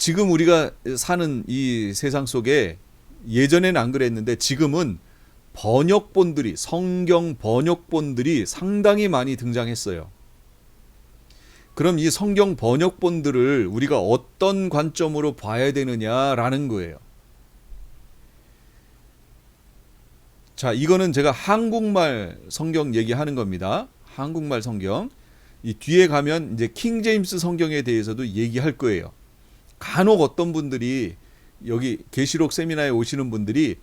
지금 우리가 사는 이 세상 속에 예전에는 안 그랬는데 지금은 번역본들이, 성경 번역본들이 상당히 많이 등장했어요. 그럼 이 성경 번역본들을 우리가 어떤 관점으로 봐야 되느냐라는 거예요. 자, 이거는 제가 한국말 성경 얘기하는 겁니다. 한국말 성경. 이 뒤에 가면 이제 킹 제임스 성경에 대해서도 얘기할 거예요. 간혹 어떤 분들이 여기 계시록 세미나에 오시는 분들이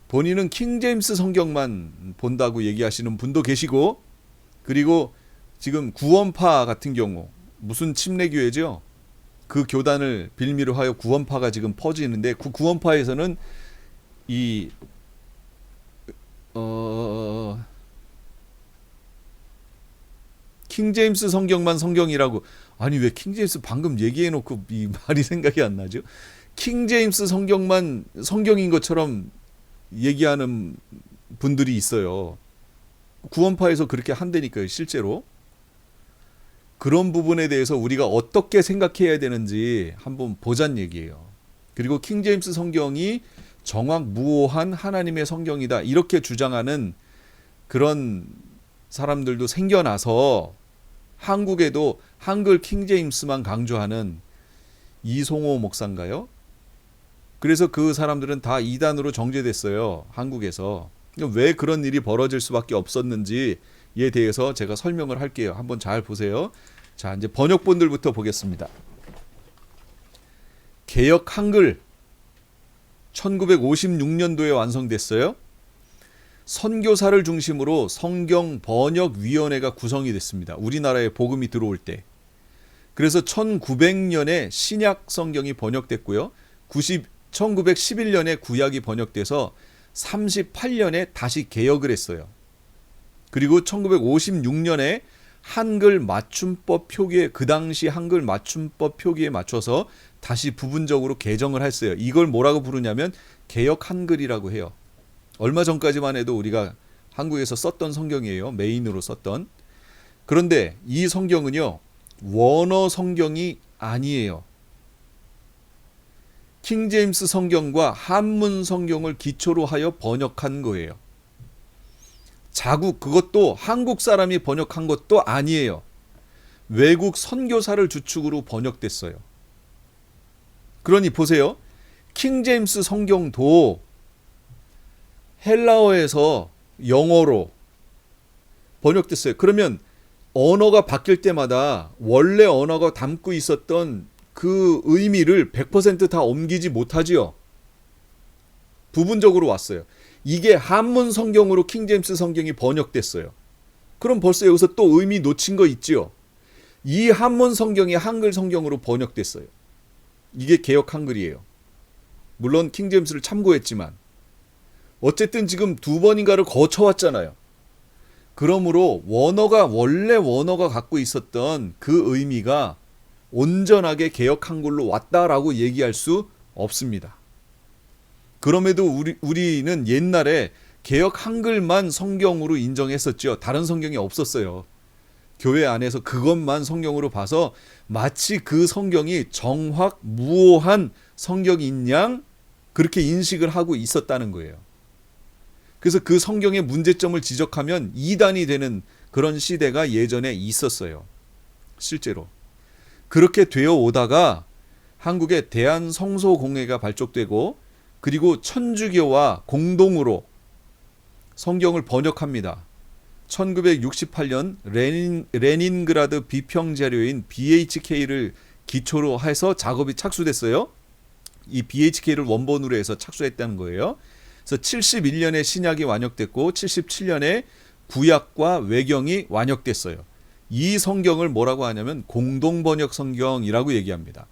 본인은 킹 제임스 성경만 본다고 얘기하시는 분도 계시고, 그리고 지금 구원파 같은 경우 무슨 침례교회죠? 그 교단을 빌미로 하여 구원파가 지금 퍼지는데 그 구원파에서는 이 킹제임스 성경만 성경이라고. 아니 왜 킹제임스 방금 얘기해놓고 이 말이 생각이 안 나죠? 킹제임스 성경만 성경인 것처럼 얘기하는 분들이 있어요. 구원파에서 그렇게 한다니까요. 실제로 그런 부분에 대해서 우리가 어떻게 생각해야 되는지 한번 보자는 얘기예요. 그리고 킹제임스 성경이 정확무오한 하나님의 성경이다 이렇게 주장하는 그런 사람들도 생겨나서 한국에도 한글 킹제임스만 강조하는 이송호 목사인가요? 그래서 그 사람들은 다 이단으로 정죄됐어요. 한국에서. 왜 그런 일이 벌어질 수밖에 없었는지에 대해서 제가 설명을 할게요. 한번 잘 보세요. 자, 이제 번역본들부터 보겠습니다. 개역 한글 1956년도에 완성됐어요. 선교사를 중심으로 성경 번역위원회가 구성이 됐습니다. 우리나라에 복음이 들어올 때. 그래서 1900년에 신약 성경이 번역됐고요. 1911년에 구약이 번역돼서 38년에 다시 개역을 했어요. 그리고 1956년에 한글 맞춤법 표기에, 그 당시 한글 맞춤법 표기에 맞춰서 다시 부분적으로 개정을 했어요. 이걸 뭐라고 부르냐면 개역 한글이라고 해요. 얼마 전까지만 해도 우리가 한국에서 썼던 성경이에요. 메인으로 썼던. 그런데 이 성경은요, 원어 성경이 아니에요. 킹제임스 성경과 한문 성경을 기초로 하여 번역한 거예요. 자국, 그것도 한국 사람이 번역한 것도 아니에요. 외국 선교사를 주축으로 번역됐어요. 그러니 보세요. 킹제임스 성경도 헬라어에서 영어로 번역됐어요. 그러면 언어가 바뀔 때마다 원래 언어가 담고 있었던 그 의미를 100% 다 옮기지 못하지요. 부분적으로 왔어요. 이게 한문 성경으로 킹제임스 성경이 번역됐어요. 그럼 벌써 여기서 또 의미 놓친 거 있지요. 이 한문 성경이 한글 성경으로 번역됐어요. 이게 개역 한글이에요. 물론 킹제임스를 참고했지만 어쨌든 지금 두 번인가를 거쳐왔잖아요. 그러므로 원래 원어가 갖고 있었던 그 의미가 온전하게 개역 한글로 왔다라고 얘기할 수 없습니다. 그럼에도 우리는 옛날에 개역 한글만 성경으로 인정했었죠. 다른 성경이 없었어요. 교회 안에서 그것만 성경으로 봐서 마치 그 성경이 정확무오한 성경인 양 그렇게 인식을 하고 있었다는 거예요. 그래서 그 성경의 문제점을 지적하면 이단이 되는 그런 시대가 예전에 있었어요. 실제로. 그렇게 되어 오다가 한국에 대한성소공회가 발족되고 그리고 천주교와 공동으로 성경을 번역합니다. 1968년 레닌그라드 비평자료인 BHK를 기초로 해서 작업이 착수됐어요. 이 BHK를 원본으로 해서 착수했다는 거예요. 그래서 71년에 신약이 완역됐고 77년에 구약과 외경이 완역됐어요. 이 성경을 뭐라고 하냐면 공동번역 성경이라고 얘기합니다.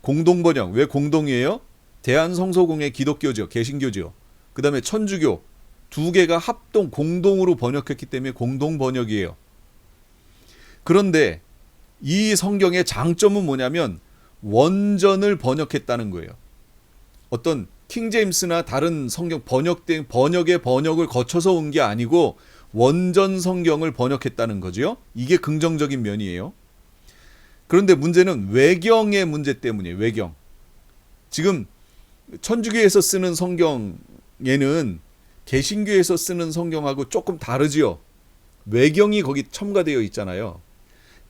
공동번역, 왜 공동이에요? 대한성소공회 기독교죠. 개신교죠. 그 다음에 천주교 두 개가 합동 공동으로 번역했기 때문에 공동번역이에요. 그런데 이 성경의 장점은 뭐냐면 원전을 번역했다는 거예요. 어떤 킹제임스나 다른 성경 번역의 번역을 거쳐서 온 게 아니고 원전 성경을 번역했다는 거죠. 이게 긍정적인 면이에요. 그런데 문제는 외경의 문제 때문이에요. 외경. 지금 천주교에서 쓰는 성경에는 개신교에서 쓰는 성경하고 조금 다르지요. 외경이 거기 첨가되어 있잖아요.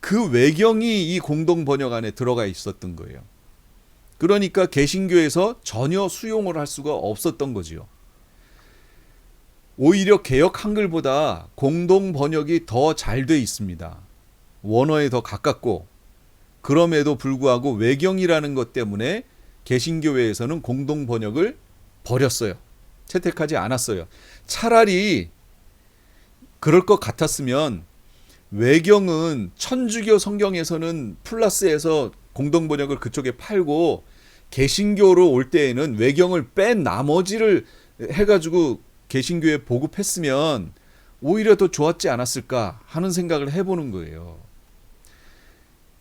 그 외경이 이 공동 번역 안에 들어가 있었던 거예요. 그러니까 개신교에서 전혀 수용을 할 수가 없었던 거지요. 오히려 개역 한글보다 공동 번역이 더 잘 돼 있습니다. 원어에 더 가깝고, 그럼에도 불구하고 외경이라는 것 때문에 개신교회에서는 공동 번역을 버렸어요. 채택하지 않았어요. 차라리 그럴 것 같았으면 외경은 천주교 성경에서는 플러스해서 공동 번역을 그쪽에 팔고, 개신교로 올 때에는 외경을 뺀 나머지를 해가지고 개신교에 보급했으면 오히려 더 좋았지 않았을까 하는 생각을 해보는 거예요.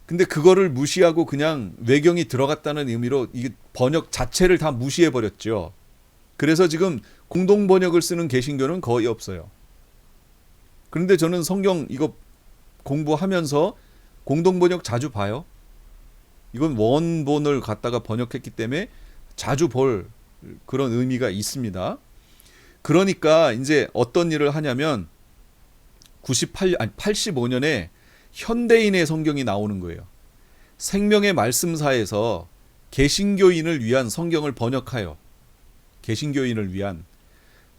근데 그거를 무시하고 그냥 외경이 들어갔다는 의미로 이 번역 자체를 다 무시해버렸죠. 그래서 지금 공동 번역을 쓰는 개신교는 거의 없어요. 그런데 저는 성경 이거 공부하면서 공동 번역 자주 봐요. 이건 원본을 갖다가 번역했기 때문에 자주 볼 그런 의미가 있습니다. 그러니까 이제 어떤 일을 하냐면 85년에 현대인의 성경이 나오는 거예요. 생명의 말씀사에서 개신교인을 위한 성경을 번역하여 개신교인을 위한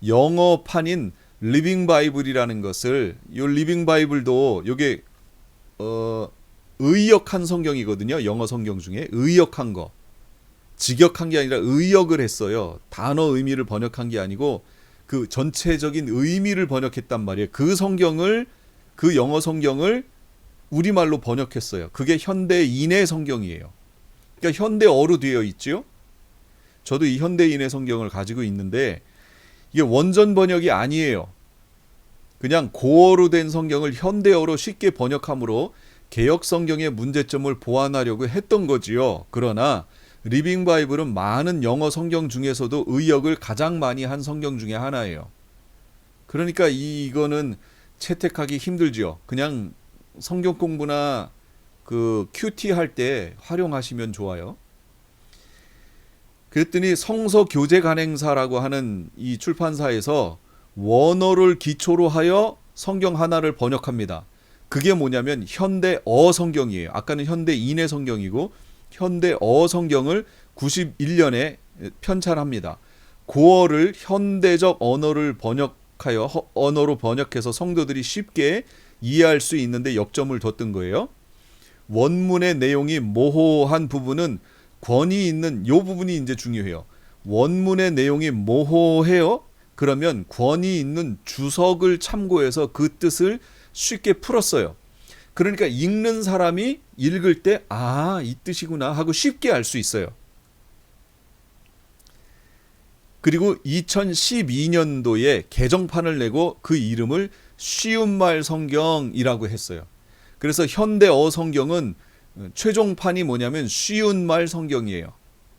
영어판인 리빙 바이블이라는 것을, 요 리빙 바이블도 요게 의역한 성경이거든요. 영어 성경 중에 의역한 거, 직역한 게 아니라 의역을 했어요. 단어 의미를 번역한 게 아니고 그 전체적인 의미를 번역했단 말이에요. 그 성경을, 그 영어 성경을 우리말로 번역했어요. 그게 현대인의 성경이에요. 그러니까 현대어로 되어 있죠. 저도 이 현대인의 성경을 가지고 있는데 이게 원전 번역이 아니에요. 그냥 고어로 된 성경을 현대어로 쉽게 번역함으로 개역 성경의 문제점을 보완하려고 했던 거지요. 그러나 리빙 바이블은 많은 영어 성경 중에서도 의역을 가장 많이 한 성경 중에 하나예요. 그러니까 이거는 채택하기 힘들죠. 그냥 성경 공부나 그 큐티 할 때 활용하시면 좋아요. 그랬더니 성서교재간행사라고 하는 이 출판사에서 원어를 기초로 하여 성경 하나를 번역합니다. 그게 뭐냐면 현대어 성경이에요. 아까는 현대인의 성경이고 현대어 성경을 91년에 편찬합니다. 고어를 현대적 언어를 번역하여 언어로 번역해서 성도들이 쉽게 이해할 수 있는데 역점을 뒀던 거예요. 원문의 내용이 모호한 부분은 권위 있는 요 부분이 이제 중요해요. 원문의 내용이 모호해요. 그러면 권위 있는 주석을 참고해서 그 뜻을 쉽게 풀었어요. 그러니까 읽는 사람이 읽을 때 아, 이 뜻이구나 하고 쉽게 알 수 있어요. 그리고 2012년도에 개정판을 내고 그 이름을 쉬운말 성경이라고 했어요. 그래서 현대어 성경은 최종판이 뭐냐면 쉬운말 성경이에요.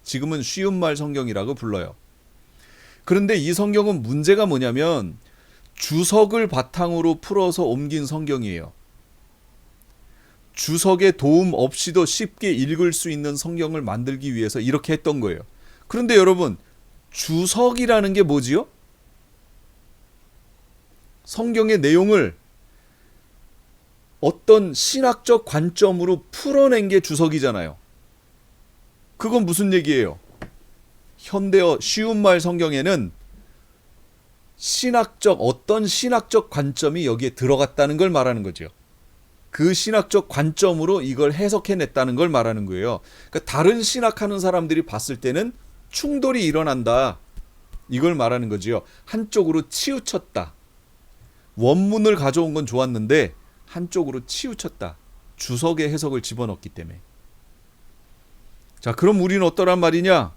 지금은 쉬운말 성경이라고 불러요. 그런데 이 성경은 문제가 뭐냐면 주석을 바탕으로 풀어서 옮긴 성경이에요. 주석의 도움 없이도 쉽게 읽을 수 있는 성경을 만들기 위해서 이렇게 했던 거예요. 그런데 여러분, 주석이라는 게 뭐지요? 성경의 내용을 어떤 신학적 관점으로 풀어낸 게 주석이잖아요. 그건 무슨 얘기예요? 현대어 쉬운말 성경에는 어떤 신학적 관점이 여기에 들어갔다는 걸 말하는 거죠. 그 신학적 관점으로 이걸 해석해냈다는 걸 말하는 거예요. 그러니까 다른 신학하는 사람들이 봤을 때는 충돌이 일어난다. 이걸 말하는 거지요. 한쪽으로 치우쳤다. 원문을 가져온 건 좋았는데 한쪽으로 치우쳤다. 주석의 해석을 집어넣기 때문에. 자, 그럼 우리는 어떠란 말이냐?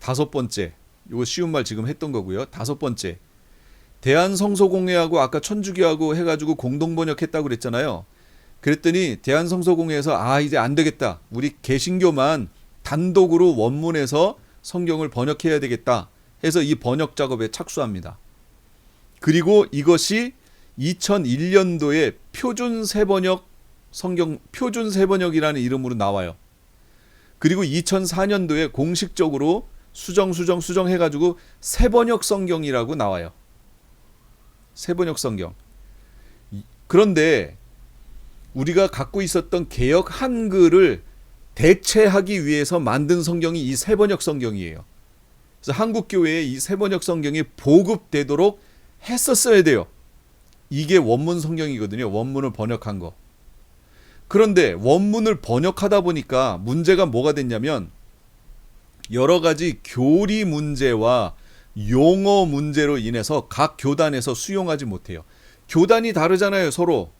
5번째. 이거 쉬운 말 지금 했던 거고요. 5번째. 대한성서공회하고 아까 천주교하고 해가지고 공동번역했다고 그랬잖아요. 그랬더니 대한성서공회에서 이제 안 되겠다. 우리 개신교만 단독으로 원문에서 성경을 번역해야 되겠다 해서 이 번역 작업에 착수합니다. 그리고 이것이 2001년도에 표준 세번역이라는 이름으로 나와요. 그리고 2004년도에 공식적으로 수정해가지고 새번역 성경이라고 나와요. 새번역 성경. 그런데 우리가 갖고 있었던 개역 한글을 대체하기 위해서 만든 성경이 이 새번역 성경이에요. 그래서 한국교회에 이 새번역 성경이 보급되도록 했었어야 돼요. 이게 원문 성경이거든요. 원문을 번역한 거. 그런데 원문을 번역하다 보니까 문제가 뭐가 됐냐면 여러 가지 교리 문제와 용어 문제로 인해서 각 교단에서 수용하지 못해요. 교단이 다르잖아요, 서로.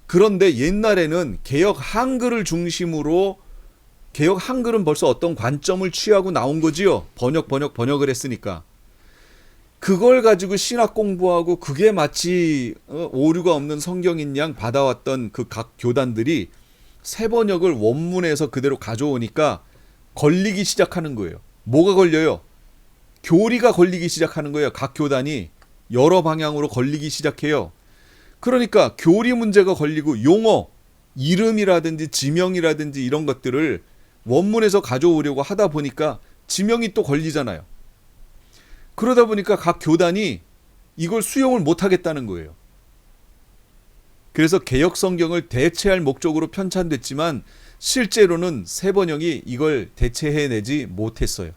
그런데 옛날에는 개역 한글을 중심으로 개역 한글은 벌써 어떤 관점을 취하고 나온 거지요. 번역을 했으니까. 그걸 가지고 신학 공부하고 그게 마치 오류가 없는 성경인 양 받아왔던 그 각 교단들이 새 번역을 원문에서 그대로 가져오니까 걸리기 시작하는 거예요. 뭐가 걸려요? 교리가 걸리기 시작하는 거예요. 각 교단이 여러 방향으로 걸리기 시작해요. 그러니까 교리 문제가 걸리고 용어, 이름이라든지 지명이라든지 이런 것들을 원문에서 가져오려고 하다 보니까 지명이 또 걸리잖아요. 그러다 보니까 각 교단이 이걸 수용을 못하겠다는 거예요. 그래서 개역 성경을 대체할 목적으로 편찬됐지만 실제로는 새 번역이 이걸 대체해내지 못했어요.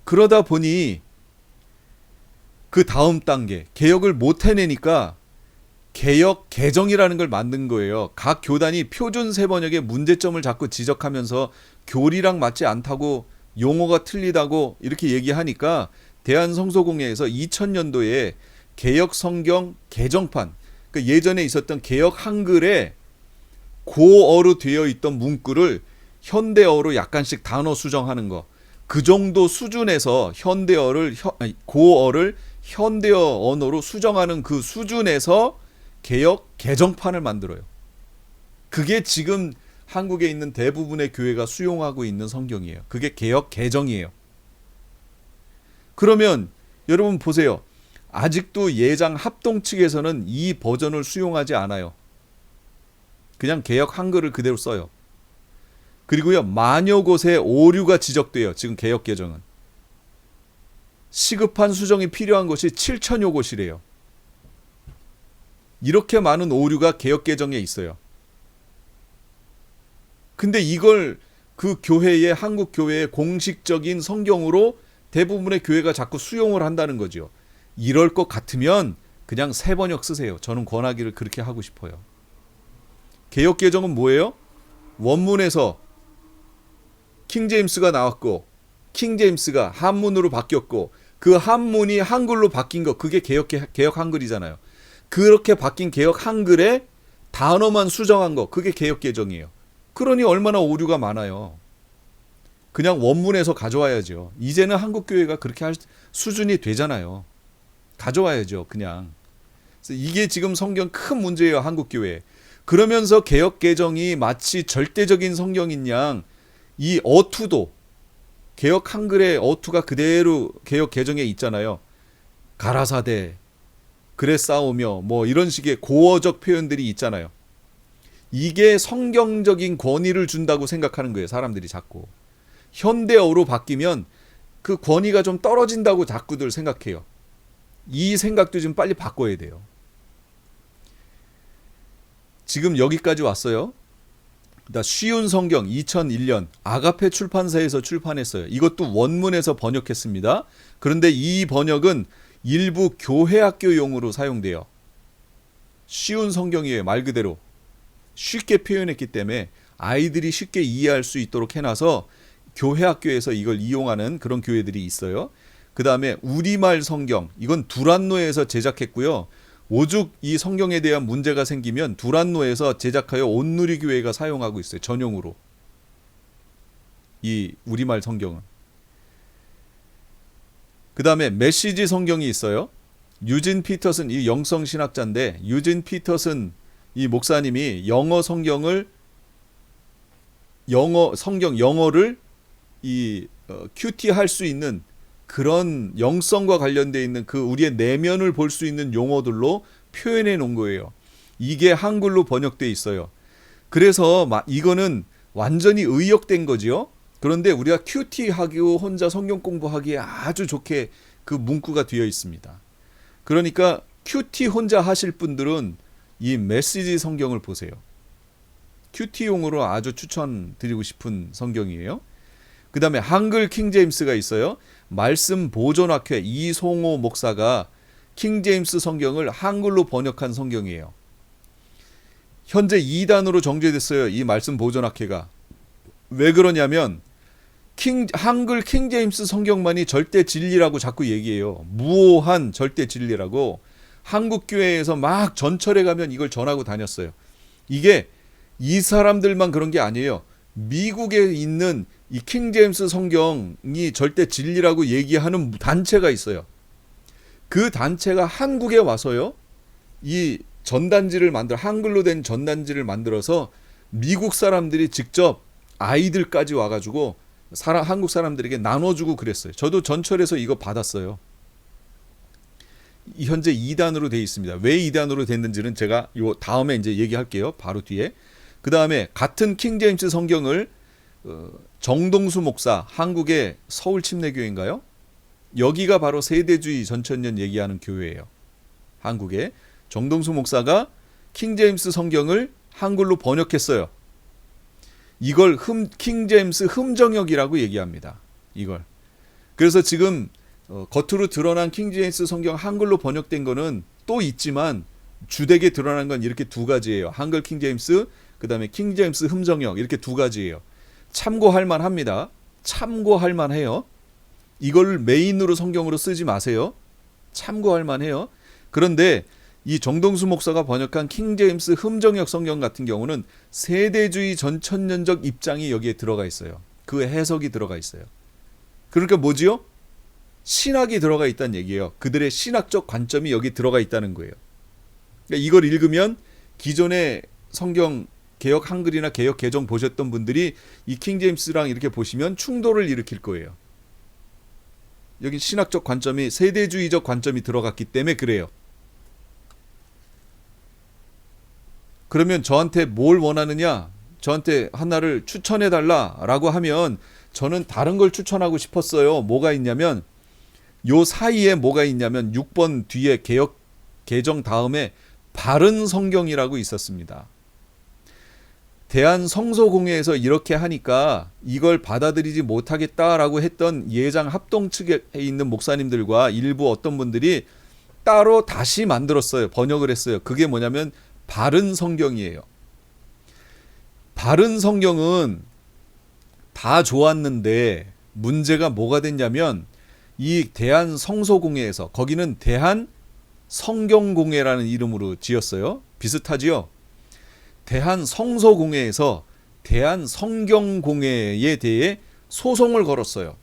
그러다 보니 그 다음 단계, 개역을 못 해내니까 개역 개정이라는 걸 만든 거예요. 각 교단이 표준 새 번역의 문제점을 자꾸 지적하면서 교리랑 맞지 않다고 용어가 틀리다고 이렇게 얘기하니까 대한성서공회에서 2000년도에 개역 성경 개정판, 그러니까 예전에 있었던 개역 한글에 고어로 되어 있던 문구를 현대어로 약간씩 단어 수정하는 거, 그 정도 수준에서 고어를 현대어 언어로 수정하는 그 수준에서 개역 개정판을 만들어요. 그게 지금 한국에 있는 대부분의 교회가 수용하고 있는 성경이에요. 그게 개역 개정이에요. 그러면 여러분 보세요. 아직도 예장 합동 측에서는 이 버전을 수용하지 않아요. 그냥 개역 한글을 그대로 써요. 그리고요, 만여 곳에 오류가 지적돼요. 지금 개역 개정은. 시급한 수정이 필요한 곳이 7천여 곳이래요. 이렇게 많은 오류가 개역 개정에 있어요. 근데 이걸 그 교회의, 한국 교회의 공식적인 성경으로 대부분의 교회가 자꾸 수용을 한다는 거죠. 이럴 것 같으면 그냥 새 번역 쓰세요. 저는 권하기를 그렇게 하고 싶어요. 개역 개정은 뭐예요? 원문에서 킹제임스가 나왔고 킹제임스가 한문으로 바뀌었고 그 한문이 한글로 바뀐 거, 그게 개역 한글이잖아요. 그렇게 바뀐 개역 한글에 단어만 수정한 거, 그게 개역 개정이에요. 그러니 얼마나 오류가 많아요. 그냥 원문에서 가져와야죠. 이제는 한국교회가 그렇게 할 수준이 되잖아요. 가져와야죠, 그냥. 그래서 이게 지금 성경 큰 문제예요, 한국교회. 그러면서 개역 개정이 마치 절대적인 성경인 양 이 어투도, 개역 한글의 어투가 그대로 개역 개정에 있잖아요. 가라사대, 그래 싸우며 뭐 이런 식의 고어적 표현들이 있잖아요. 이게 성경적인 권위를 준다고 생각하는 거예요, 사람들이 자꾸. 현대어로 바뀌면 그 권위가 좀 떨어진다고 자꾸들 생각해요. 이 생각도 좀 빨리 바꿔야 돼요. 지금 여기까지 왔어요. 쉬운 성경 2001년 아가페 출판사에서 출판했어요. 이것도 원문에서 번역했습니다. 그런데 이 번역은 일부 교회학교용으로 사용돼요. 쉬운 성경이에요. 말 그대로 쉽게 표현했기 때문에 아이들이 쉽게 이해할 수 있도록 해놔서 교회학교에서 이걸 이용하는 그런 교회들이 있어요. 그 다음에 우리말 성경, 이건 두란노에서 제작했고요. 오죽 이 성경에 대한 문제가 생기면 두란노에서 제작하여 온누리교회가 사용하고 있어요. 전용으로. 이 우리말 성경은. 그 다음에 메시지 성경이 있어요. 유진 피터슨, 이 영성신학자인데 유진 피터슨 이 목사님이 영어 성경을 영어를 큐티할 수 있는 그런 영성과 관련되어 있는 그 우리의 내면을 볼 수 있는 용어들로 표현해 놓은 거예요. 이게 한글로 번역되어 있어요. 그래서 이거는 완전히 의역된 거지요. 그런데 우리가 큐티하고 혼자 성경 공부하기에 아주 좋게 그 문구가 되어 있습니다. 그러니까 큐티 혼자 하실 분들은 이 메시지 성경을 보세요. 큐티용으로 아주 추천드리고 싶은 성경이에요. 그 다음에 한글 킹제임스가 있어요. 말씀 보존학회 이송호 목사가 킹제임스 성경을 한글로 번역한 성경이에요. 현재 2단으로 정제됐어요. 이 말씀 보존학회가. 왜 그러냐면 한글 킹제임스 성경만이 절대 진리라고 자꾸 얘기해요. 무오한 절대 진리라고 한국 교회에서 막 전철에 가면 이걸 전하고 다녔어요. 이게 이 사람들만 그런 게 아니에요. 미국에 있는 이 킹제임스 성경이 절대 진리라고 얘기하는 단체가 있어요. 그 단체가 한국에 와서요. 이 전단지를 한글로 된 전단지를 만들어서 미국 사람들이 직접 아이들까지 와가지고 한국 사람들에게 나눠주고 그랬어요. 저도 전철에서 이거 받았어요. 현재 2단으로 되어 있습니다. 왜 2단으로 됐는지는 제가 요 다음에 이제 얘기할게요. 바로 뒤에. 그 다음에 같은 킹제임스 성경을 정동수 목사, 한국의 서울 침례교회인가요? 여기가 바로 세대주의 전천년 얘기하는 교회예요. 한국에 정동수 목사가 킹제임스 성경을 한글로 번역했어요. 이걸 킹제임스 흠정역이라고 얘기합니다. 이걸. 그래서 지금 겉으로 드러난 킹제임스 성경 한글로 번역된 거는 또 있지만 주되게 드러난 건 이렇게 두 가지예요. 한글 킹제임스, 그 다음에 킹제임스 흠정역 이렇게 두 가지예요. 참고할 만합니다. 참고할 만해요. 이걸 메인으로 성경으로 쓰지 마세요. 참고할 만해요. 그런데 이 정동수 목사가 번역한 킹제임스 흠정역 성경 같은 경우는 세대주의 전천년적 입장이 여기에 들어가 있어요. 그 해석이 들어가 있어요. 그러니까 뭐지요? 신학이 들어가 있다는 얘기예요. 그들의 신학적 관점이 여기 들어가 있다는 거예요. 그러니까 이걸 읽으면 기존의 성경 개역 한글이나 개역 개정 보셨던 분들이 이 킹제임스랑 이렇게 보시면 충돌을 일으킬 거예요. 여기 신학적 관점이 세대주의적 관점이 들어갔기 때문에 그래요. 그러면 저한테 뭘 원하느냐? 저한테 하나를 추천해달라라고 하면 저는 다른 걸 추천하고 싶었어요. 뭐가 있냐면 요 사이에 뭐가 있냐면 6번 뒤에 개역 개정 다음에 바른 성경이라고 있었습니다. 대한성서공회에서 이렇게 하니까 이걸 받아들이지 못하겠다라고 했던 예장 합동 측에 있는 목사님들과 일부 어떤 분들이 따로 다시 만들었어요. 번역을 했어요. 그게 뭐냐면 바른 성경이에요. 바른 성경은 다 좋았는데 문제가 뭐가 됐냐면 이 대한성서공회에서 거기는 대한성경공회라는 이름으로 지었어요. 비슷하지요? 대한성서공회에서 대한성경공회에 대해 소송을 걸었어요.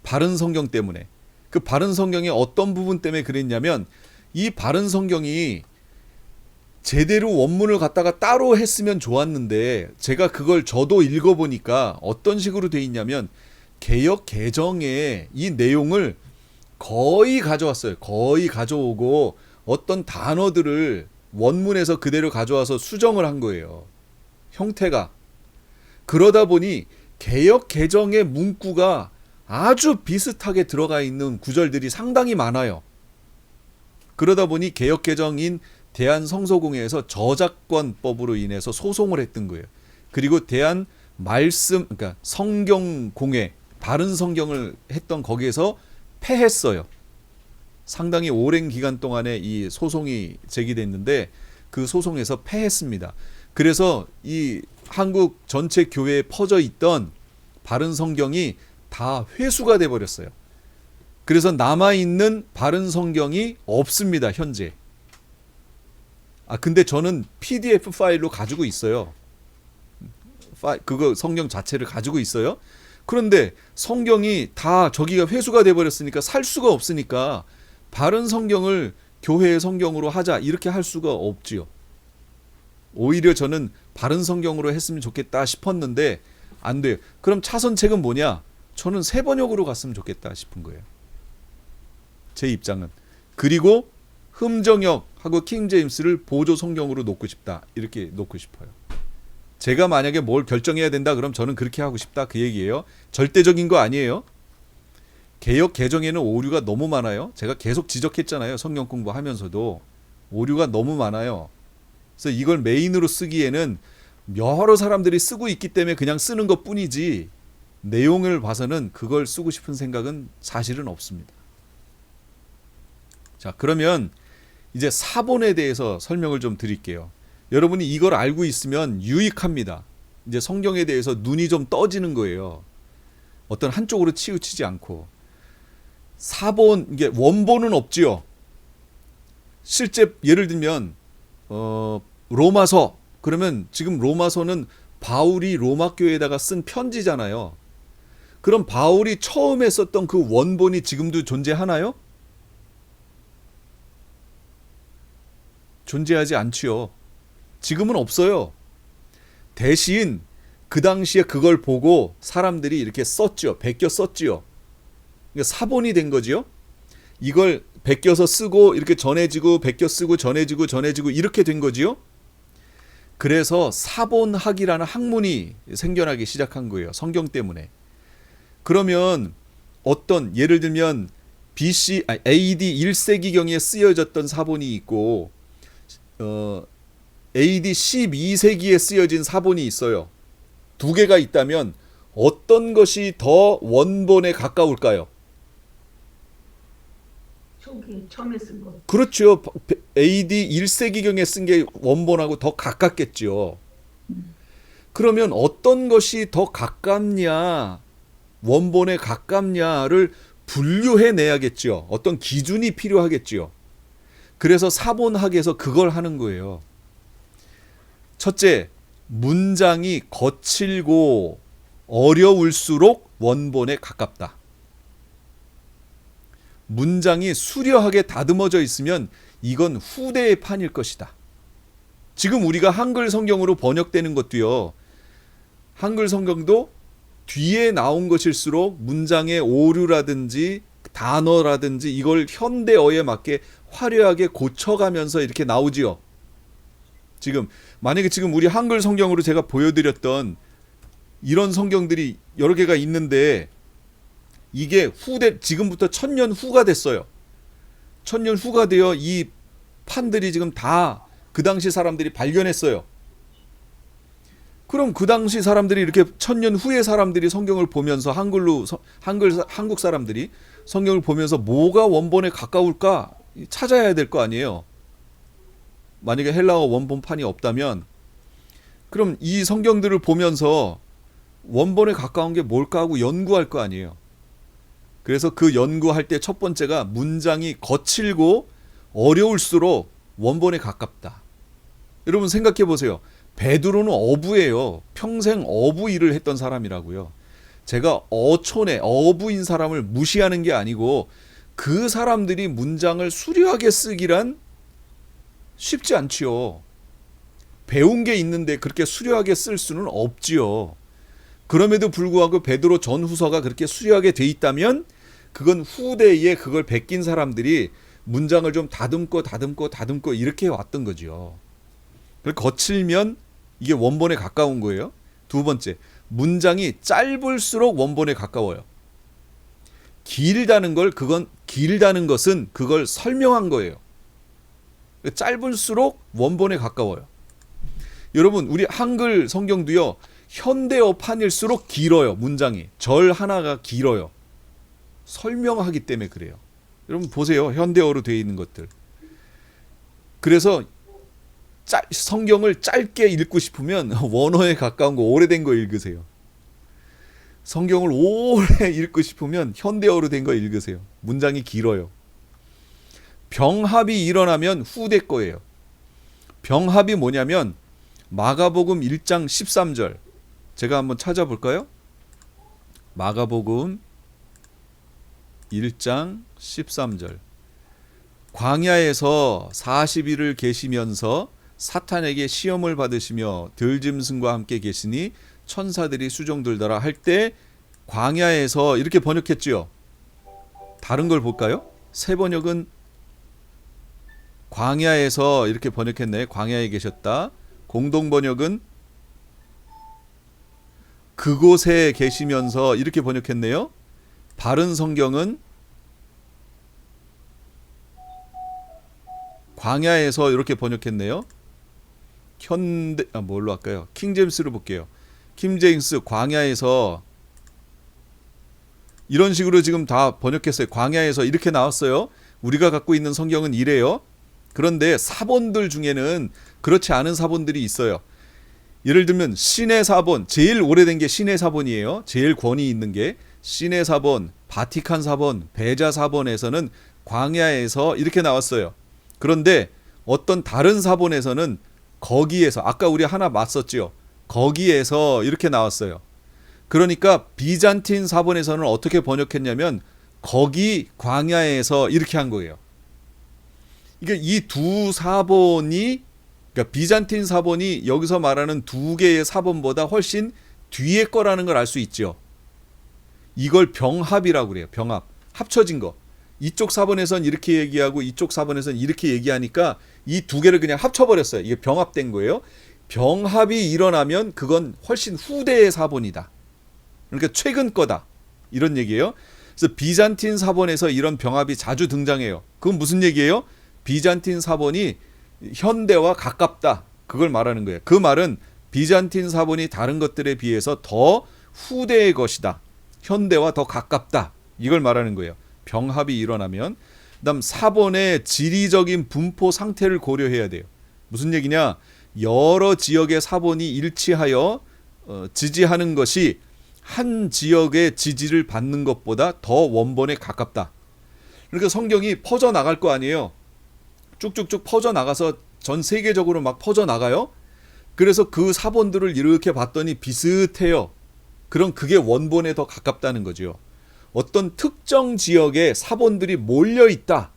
바른 성경 때문에. 그 바른 성경의 어떤 부분 때문에 그랬냐면 이 바른 성경이 제대로 원문을 갖다가 따로 했으면 좋았는데 제가 그걸 저도 읽어보니까 어떤 식으로 돼 있냐면 개역 개정에 이 내용을 거의 가져왔어요. 거의 가져오고 어떤 단어들을 원문에서 그대로 가져와서 수정을 한 거예요. 형태가. 그러다 보니 개역 개정의 문구가 아주 비슷하게 들어가 있는 구절들이 상당히 많아요. 그러다 보니 개역 개정인 대한성서공회에서 저작권법으로 인해서 소송을 했던 거예요. 그리고 그러니까 성경공회, 바른 성경을 했던 거기에서 패했어요. 상당히 오랜 기간 동안에 이 소송이 제기됐는데 그 소송에서 패했습니다. 그래서 이 한국 전체 교회에 퍼져 있던 바른 성경이 다 회수가 돼 버렸어요. 그래서 남아있는 바른 성경이 없습니다. 현재. 근데 저는 PDF 파일로 가지고 있어요. 그거 성경 자체를 가지고 있어요. 그런데 성경이 다 저기가 회수가 돼 버렸으니까 살 수가 없으니까 바른 성경을 교회의 성경으로 하자 이렇게 할 수가 없지요. 오히려 저는 바른 성경으로 했으면 좋겠다 싶었는데 안 돼요. 그럼 차선책은 뭐냐? 저는 새 번역으로 갔으면 좋겠다 싶은 거예요. 제 입장은. 그리고 흠정역하고 킹제임스를 보조 성경으로 놓고 싶다. 이렇게 놓고 싶어요. 제가 만약에 뭘 결정해야 된다 그럼 저는 그렇게 하고 싶다 그 얘기예요. 절대적인 거 아니에요. 개역 개정에는 오류가 너무 많아요. 제가 계속 지적했잖아요. 성경 공부하면서도 오류가 너무 많아요. 그래서 이걸 메인으로 쓰기에는 여러 사람들이 쓰고 있기 때문에 그냥 쓰는 것뿐이지 내용을 봐서는 그걸 쓰고 싶은 생각은 사실은 없습니다. 자, 그러면 이제 사본에 대해서 설명을 좀 드릴게요. 여러분이 이걸 알고 있으면 유익합니다. 이제 성경에 대해서 눈이 좀 떠지는 거예요. 어떤 한쪽으로 치우치지 않고. 사본, 이게 원본은 없지요. 실제 예를 들면 로마서, 그러면 지금 로마서는 바울이 로마 교회에다가 쓴 편지잖아요. 그럼 바울이 처음에 썼던 그 원본이 지금도 존재하나요? 존재하지 않지요. 지금은 없어요. 대신 그 당시에 그걸 보고 사람들이 이렇게 썼죠. 베껴 썼지요. 그러니까 사본이 된 거지요. 이걸 베껴서 쓰고 이렇게 전해지고 베껴 쓰고 전해지고 이렇게 된 거지요. 그래서 사본학이라는 학문이 생겨나기 시작한 거예요. 성경 때문에. 그러면 어떤 예를 들면 AD 1세기경에 쓰여졌던 사본이 있고 AD 12세기에 쓰여진 사본이 있어요. 두 개가 있다면 어떤 것이 더 원본에 가까울까요? 초기 처음에 쓴 거. 그렇죠. AD 1세기경에 쓴 게 원본하고 더 가깝겠죠. 그러면 어떤 것이 더 가깝냐, 원본에 가깝냐를 분류해 내야겠죠. 어떤 기준이 필요하겠죠. 그래서 사본학에서 그걸 하는 거예요. 첫째, 문장이 거칠고 어려울수록 원본에 가깝다. 문장이 수려하게 다듬어져 있으면 이건 후대의 판일 것이다. 지금 우리가 한글 성경으로 번역되는 것도요. 한글 성경도 뒤에 나온 것일수록 문장의 오류라든지 단어라든지 이걸 현대어에 맞게 화려하게 고쳐가면서 이렇게 나오지요. 지금 만약에 지금 우리 한글 성경으로 제가 보여드렸던 이런 성경들이 여러 개가 있는데 이게 지금부터 1000년 후가 됐어요. 1000년 후가 되어 이 판들이 지금 다 그 당시 사람들이 발견했어요. 그럼 그 당시 사람들이 이렇게 1000년 후의 사람들이 성경을 보면서 한국 사람들이 성경을 보면서 뭐가 원본에 가까울까 찾아야 될 거 아니에요. 만약에 헬라어 원본판이 없다면 그럼 이 성경들을 보면서 원본에 가까운 게 뭘까 하고 연구할 거 아니에요. 그래서 그 연구할 때 첫 번째가 문장이 거칠고 어려울수록 원본에 가깝다. 여러분 생각해 보세요. 베드로는 어부예요. 평생 어부 일을 했던 사람이라고요. 제가 어부인 사람을 무시하는 게 아니고 그 사람들이 문장을 수려하게 쓰기란 쉽지 않지요. 배운 게 있는데 그렇게 수려하게 쓸 수는 없지요. 그럼에도 불구하고 베드로 전후서가 그렇게 수려하게 돼 있다면 그건 후대에 그걸 베낀 사람들이 문장을 좀 다듬고 이렇게 왔던 거죠. 거칠면 이게 원본에 가까운 거예요. 두 번째, 문장이 짧을수록 원본에 가까워요. 길다는 것은 그걸 설명한 거예요. 짧을수록 원본에 가까워요. 여러분, 우리 한글 성경도요. 현대어 판일수록 길어요. 문장이. 절 하나가 길어요. 설명하기 때문에 그래요. 여러분 보세요. 현대어로 되어 있는 것들. 그래서 성경을 짧게 읽고 싶으면 원어에 가까운 거 오래된 거 읽으세요. 성경을 오래 읽고 싶으면 현대어로 된 거 읽으세요. 문장이 길어요. 병합이 일어나면 후대 거예요. 병합이 뭐냐면 마가복음 1장 13절 제가 한번 찾아볼까요? 마가복음 1장 13절 광야에서 40일을 계시면서 사탄에게 시험을 받으시며 들짐승과 함께 계시니 천사들이 수종들더라 할 때 광야에서 이렇게 번역했지요. 다른 걸 볼까요? 새 번역은 광야에서 이렇게 번역했네. 광야에 계셨다. 공동 번역은 그곳에 계시면서 이렇게 번역했네요. 바른 성경은 광야에서 이렇게 번역했네요. 뭘로 할까요? 킹제임스로 볼게요. 킹제임스 광야에서 이런 식으로 지금 다 번역했어요. 광야에서 이렇게 나왔어요. 우리가 갖고 있는 성경은 이래요. 그런데 사본들 중에는 그렇지 않은 사본들이 있어요. 예를 들면 신의 사본, 제일 오래된 게 신의 사본이에요. 제일 권위 있는 게 신의 사본, 바티칸 사본, 베자 사본에서는 광야에서 이렇게 나왔어요. 그런데 어떤 다른 사본에서는 거기에서, 아까 우리 하나 맞섰죠. 거기에서 이렇게 나왔어요. 그러니까 비잔틴 사본에서는 어떻게 번역했냐면 거기 광야에서 이렇게 한 거예요. 이게 이 두 사본이, 그러니까 비잔틴 사본이 여기서 말하는 두 개의 사본보다 훨씬 뒤에 거라는 걸 알 수 있죠. 이걸 병합이라고 그래요. 병합. 합쳐진 거. 이쪽 사본에선 이렇게 얘기하고 이쪽 사본에선 이렇게 얘기하니까 이 두 개를 그냥 합쳐버렸어요. 이게 병합된 거예요. 병합이 일어나면 그건 훨씬 후대의 사본이다. 그러니까 최근 거다. 이런 얘기예요. 그래서 비잔틴 사본에서 이런 병합이 자주 등장해요. 그건 무슨 얘기예요? 비잔틴 사본이 현대와 가깝다. 그걸 말하는 거예요. 그 말은 비잔틴 사본이 다른 것들에 비해서 더 후대의 것이다. 현대와 더 가깝다. 이걸 말하는 거예요. 병합이 일어나면. 그다음 사본의 지리적인 분포 상태를 고려해야 돼요. 무슨 얘기냐? 여러 지역의 사본이 일치하여 지지하는 것이 한 지역의 지지를 받는 것보다 더 원본에 가깝다. 그러니까 성경이 퍼져나갈 거 아니에요. 쭉쭉쭉 퍼져나가서 전 세계적으로 막 퍼져나가요. 그래서 그 사본들을 이렇게 봤더니 비슷해요. 그럼 그게 원본에 더 가깝다는 거죠. 어떤 특정 지역에 사본들이 몰려있다.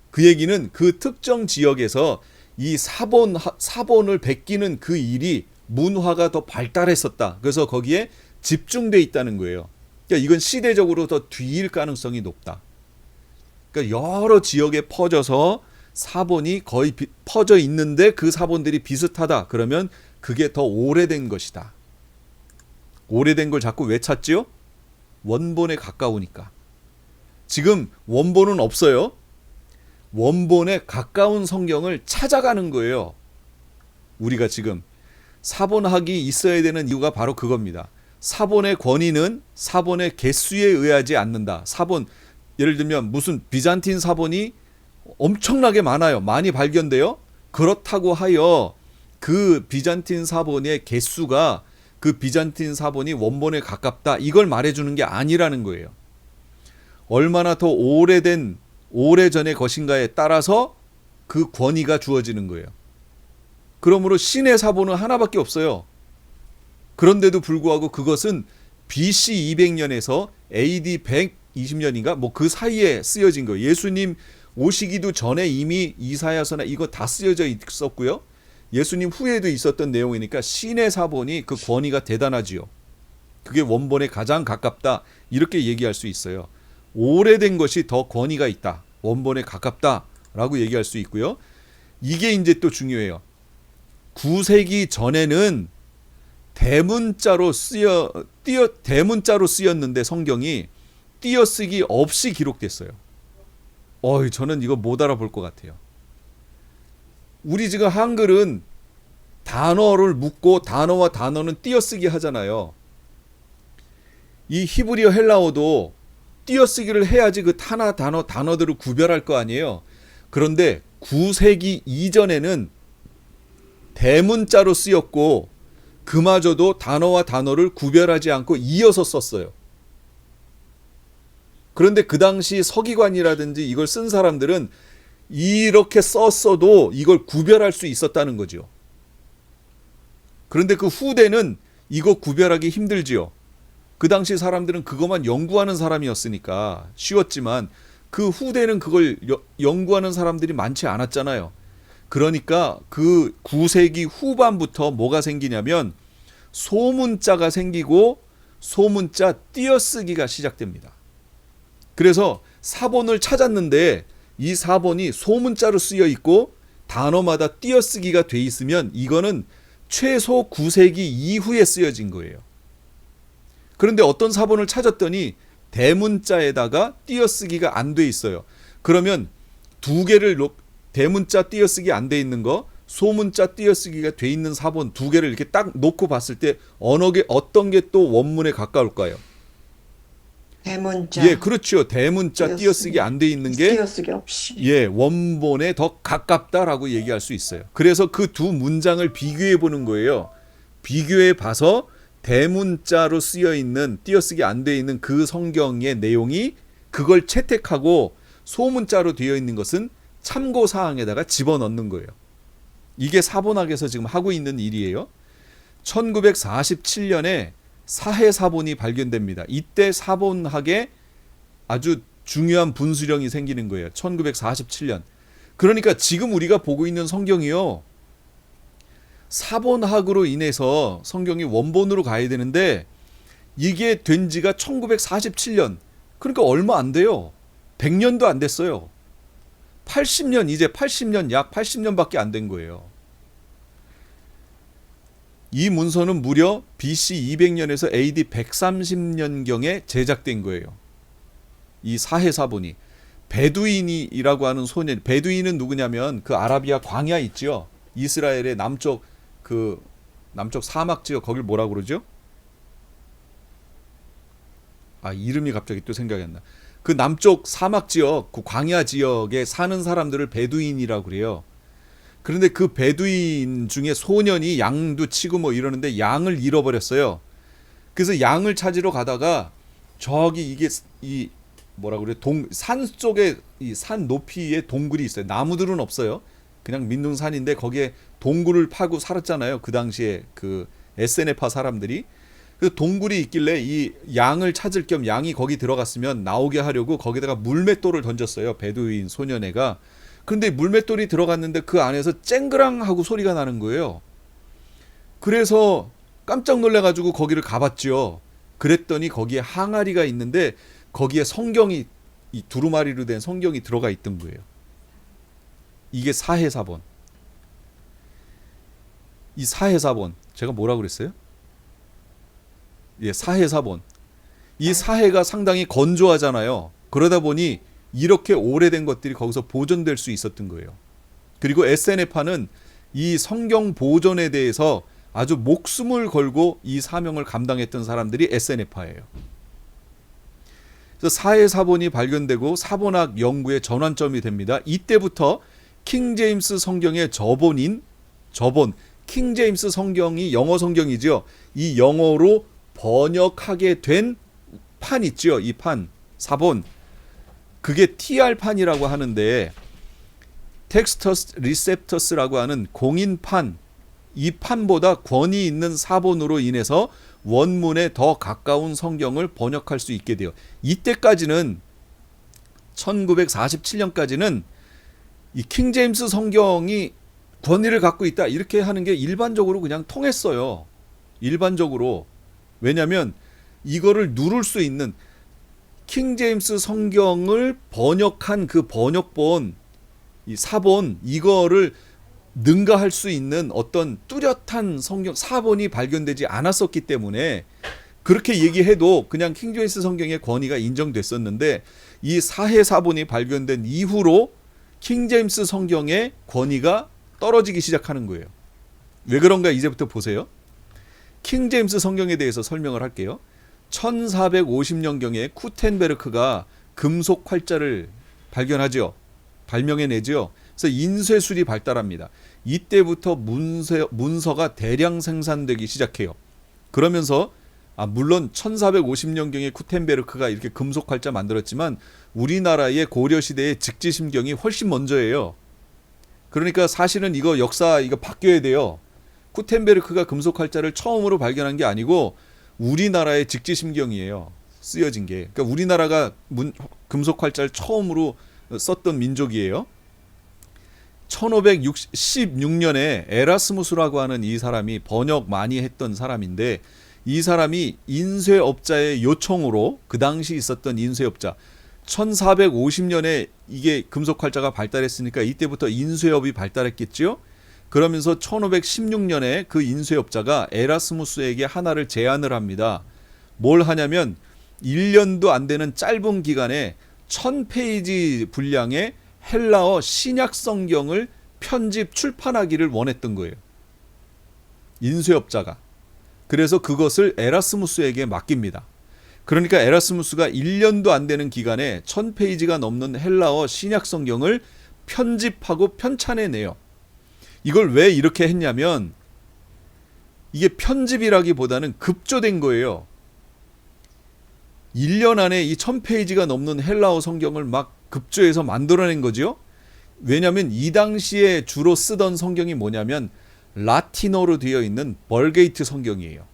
그 얘기는 그 특정 지역에서 이 사본을 베끼는 그 일이 문화가 더 발달했었다. 그래서 거기에 집중돼 있다는 거예요. 그러니까 이건 시대적으로 더 뒤일 가능성이 높다. 그러니까 여러 지역에 퍼져서 사본이 거의 퍼져 있는데 그 사본들이 비슷하다. 그러면 그게 더 오래된 것이다. 오래된 걸 자꾸 왜 찾지요? 원본에 가까우니까. 지금 원본은 없어요. 원본에 가까운 성경을 찾아가는 거예요. 우리가 지금 사본학이 있어야 되는 이유가 바로 그겁니다. 사본의 권위는 사본의 개수에 의하지 않는다. 사본, 예를 들면 무슨 비잔틴 사본이 엄청나게 많아요. 많이 발견돼요. 그렇다고 하여 그 비잔틴 사본의 개수가 그 비잔틴 사본이 원본에 가깝다. 이걸 말해주는 게 아니라는 거예요. 얼마나 더 오래전의 것인가에 따라서 그 권위가 주어지는 거예요. 그러므로 신의 사본은 하나밖에 없어요. 그런데도 불구하고 그것은 BC 200년에서 AD 120년인가 뭐 그 사이에 쓰여진 거예요. 예수님 오시기도 전에 이미 이사야서나 이거 다 쓰여져 있었고요. 예수님 후에도 있었던 내용이니까 신의 사본이 그 권위가 대단하지요. 그게 원본에 가장 가깝다. 이렇게 얘기할 수 있어요. 오래된 것이 더 권위가 있다. 원본에 가깝다라고 얘기할 수 있고요. 이게 이제 또 중요해요. 9세기 전에는 대문자로 쓰였는데 성경이 띄어쓰기 없이 기록됐어요. 저는 이거 못 알아볼 것 같아요. 우리 지금 한글은 단어를 묶고 단어와 단어는 띄어쓰기 하잖아요. 이 히브리어 헬라어도 띄어쓰기를 해야지 그 단어들을 구별할 거 아니에요. 그런데 9세기 이전에는 대문자로 쓰였고 그마저도 단어와 단어를 구별하지 않고 이어서 썼어요. 그런데 그 당시 서기관이라든지 이걸 쓴 사람들은 이렇게 썼어도 이걸 구별할 수 있었다는 거죠. 그런데 그 후대는 이거 구별하기 힘들지요. 그 당시 사람들은 그것만 연구하는 사람이었으니까 쉬웠지만 그 후대는 그걸 연구하는 사람들이 많지 않았잖아요. 그러니까 그 9세기 후반부터 뭐가 생기냐면 소문자가 생기고 소문자 띄어쓰기가 시작됩니다. 그래서 사본을 찾았는데 이 사본이 소문자로 쓰여 있고 단어마다 띄어쓰기가 돼 있으면 이거는 최소 9세기 이후에 쓰여진 거예요. 그런데 어떤 사본을 찾았더니 대문자에다가 띄어쓰기가 안 돼 있어요. 그러면 두 개를 대문자 띄어쓰기 안 돼 있는 거, 소문자 띄어쓰기가 돼 있는 사본 두 개를 이렇게 딱 놓고 봤을 때 어떤 게 또 원문에 가까울까요? 대문자. 예, 그렇죠. 대문자 띄어쓰기 안 돼 있는 게 띄어쓰기 없이. 예, 원본에 더 가깝다라고 얘기할 수 있어요. 그래서 그 두 문장을 비교해 보는 거예요. 비교해 봐서 대문자로 쓰여 있는 띄어쓰기 안 돼 있는 그 성경의 내용이 그걸 채택하고 소문자로 되어 있는 것은 참고 사항에다가 집어넣는 거예요. 이게 사본학에서 지금 하고 있는 일이에요. 1947년에 사해사본이 발견됩니다. 이때 사본학에 아주 중요한 분수령이 생기는 거예요. 1947년. 그러니까 지금 우리가 보고 있는 성경이요, 사본학으로 인해서 성경이 원본으로 가야 되는데 이게 된 지가 1947년. 그러니까 얼마 안 돼요. 100년도 안 됐어요. 80년, 이제 80년, 약 80년밖에 안 된 거예요. 이 문서는 무려 BC 200년에서 AD 130년경에 제작된 거예요. 이 사해사본이. 베두인이라고 하는 소년, 베두인은 누구냐면 그 아라비아 광야 있죠. 이스라엘의 남쪽 사막 지역, 거길 뭐라고 그러죠? 이름이 갑자기 또 생각이 안 나. 그 남쪽 사막 지역, 그 광야 지역에 사는 사람들을 베두인이라고 그래요. 그런데 그 베두인 중에 소년이 양도 치고 뭐 이러는데 양을 잃어버렸어요. 그래서 양을 찾으러 가다가 저기 이게 이 뭐라 그래, 산 쪽에 이 산 높이에 동굴이 있어요. 나무들은 없어요. 그냥 민둥산인데 거기에 동굴을 파고 살았잖아요. 그 당시에 그 에세네파 사람들이. 그 동굴이 있길래 이 양을 찾을 겸 양이 거기 들어갔으면 나오게 하려고 거기다가 물맷돌을 던졌어요. 베두인 소년애가. 근데 물맷돌이 들어갔는데 그 안에서 쨍그랑 하고 소리가 나는 거예요. 그래서 깜짝 놀라가지고 거기를 가봤죠. 그랬더니 거기에 항아리가 있는데 거기에 성경이, 이 두루마리로 된 성경이 들어가 있던 거예요. 이게 사해사본. 이 사해사본, 제가 뭐라고 그랬어요? 예, 사해사본. 이 사해가 상당히 건조하잖아요. 그러다 보니 이렇게 오래된 것들이 거기서 보존될 수 있었던 거예요. 그리고 에세네파는 이 성경 보존에 대해서 아주 목숨을 걸고 이 사명을 감당했던 사람들이 에세네파예요. 그래서 사해사본이 발견되고 사본학 연구의 전환점이 됩니다. 이때부터 킹제임스 성경의 저본, 킹제임스 성경이 영어 성경이죠. 이 영어로 번역하게 된 판 있죠. 이 판, 사본. 그게 TR판이라고 하는데 텍스터스 리셉터스라고 하는 공인판, 이 판보다 권위 있는 사본으로 인해서 원문에 더 가까운 성경을 번역할 수 있게 돼요. 이때까지는 1947년까지는 이 킹제임스 성경이 권위를 갖고 있다 이렇게 하는 게 일반적으로 그냥 통했어요. 일반적으로. 왜냐하면 이거를 누를 수 있는 킹제임스 성경을 번역한 그 번역본, 이 사본, 이거를 능가할 수 있는 어떤 뚜렷한 성경 사본이 발견되지 않았었기 때문에 그렇게 얘기해도 그냥 킹제임스 성경의 권위가 인정됐었는데 이 사해사본이 발견된 이후로 킹제임스 성경의 권위가 떨어지기 시작하는 거예요. 왜 그런가 이제부터 보세요. 킹제임스 성경에 대해서 설명을 할게요. 1450년경에 쿠텐베르크가 금속 활자를 발견하죠. 발명해내죠. 그래서 인쇄술이 발달합니다. 이때부터 문서가 대량 생산되기 시작해요. 그러면서 물론 1450년경에 쿠텐베르크가 이렇게 금속 활자 만들었지만 우리나라의 고려시대의 직지심경이 훨씬 먼저예요. 그러니까 사실은 이거 역사 이거 바뀌어야 돼요. 쿠텐베르크가 금속 활자를 처음으로 발견한 게 아니고 우리나라의 직지심경이에요. 쓰여진 게. 그러니까 우리나라가 금속 활자를 처음으로 썼던 민족이에요. 1516년에 에라스무스라고 하는 이 사람이 번역 많이 했던 사람인데 이 사람이 인쇄업자의 요청으로 그 당시 있었던 인쇄업자 1450년에 이게 금속 활자가 발달했으니까 이때부터 인쇄업이 발달했겠죠. 그러면서 1516년에 그 인쇄업자가 에라스무스에게 하나를 제안을 합니다. 뭘 하냐면 1년도 안 되는 짧은 기간에 1000페이지 분량의 헬라어 신약 성경을 편집 출판하기를 원했던 거예요. 인쇄업자가. 그래서 그것을 에라스무스에게 맡깁니다. 그러니까 에라스무스가 1년도 안 되는 기간에 1000페이지가 넘는 헬라어 신약 성경을 편집하고 편찬해내요. 이걸 왜 이렇게 했냐면 이게 편집이라기보다는 급조된 거예요. 1년 안에 이 1000페이지가 넘는 헬라어 성경을 막 급조해서 만들어낸 거죠. 왜냐하면 이 당시에 주로 쓰던 성경이 뭐냐면 라틴어로 되어 있는 벌게이트 성경이에요.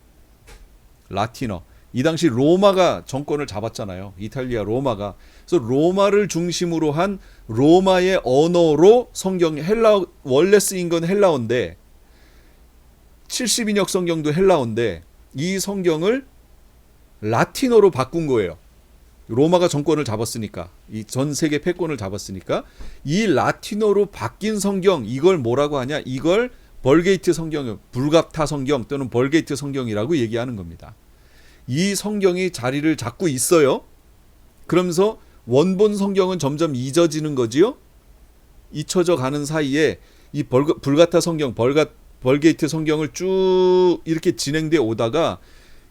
라틴어. 이 당시 로마가 정권을 잡았잖아요. 이탈리아 로마가. 그래서 로마를 중심으로 한 로마의 언어로 성경 헬라어 원래 쓰인 건 헬라어인데 70인역 성경도 헬라어인데 이 성경을 라틴어로 바꾼 거예요. 로마가 정권을 잡았으니까 이 전 세계 패권을 잡았으니까 이 라틴어로 바뀐 성경 이걸 뭐라고 하냐? 이걸 벌게이트 성경, 불가타 성경 또는 벌게이트 성경이라고 얘기하는 겁니다. 이 성경이 자리를 잡고 있어요. 그러면서 원본 성경은 점점 잊어지는 거지요. 잊혀져 가는 사이에 이 불가타 성경, 벌게이트 성경을 쭉 이렇게 진행돼 오다가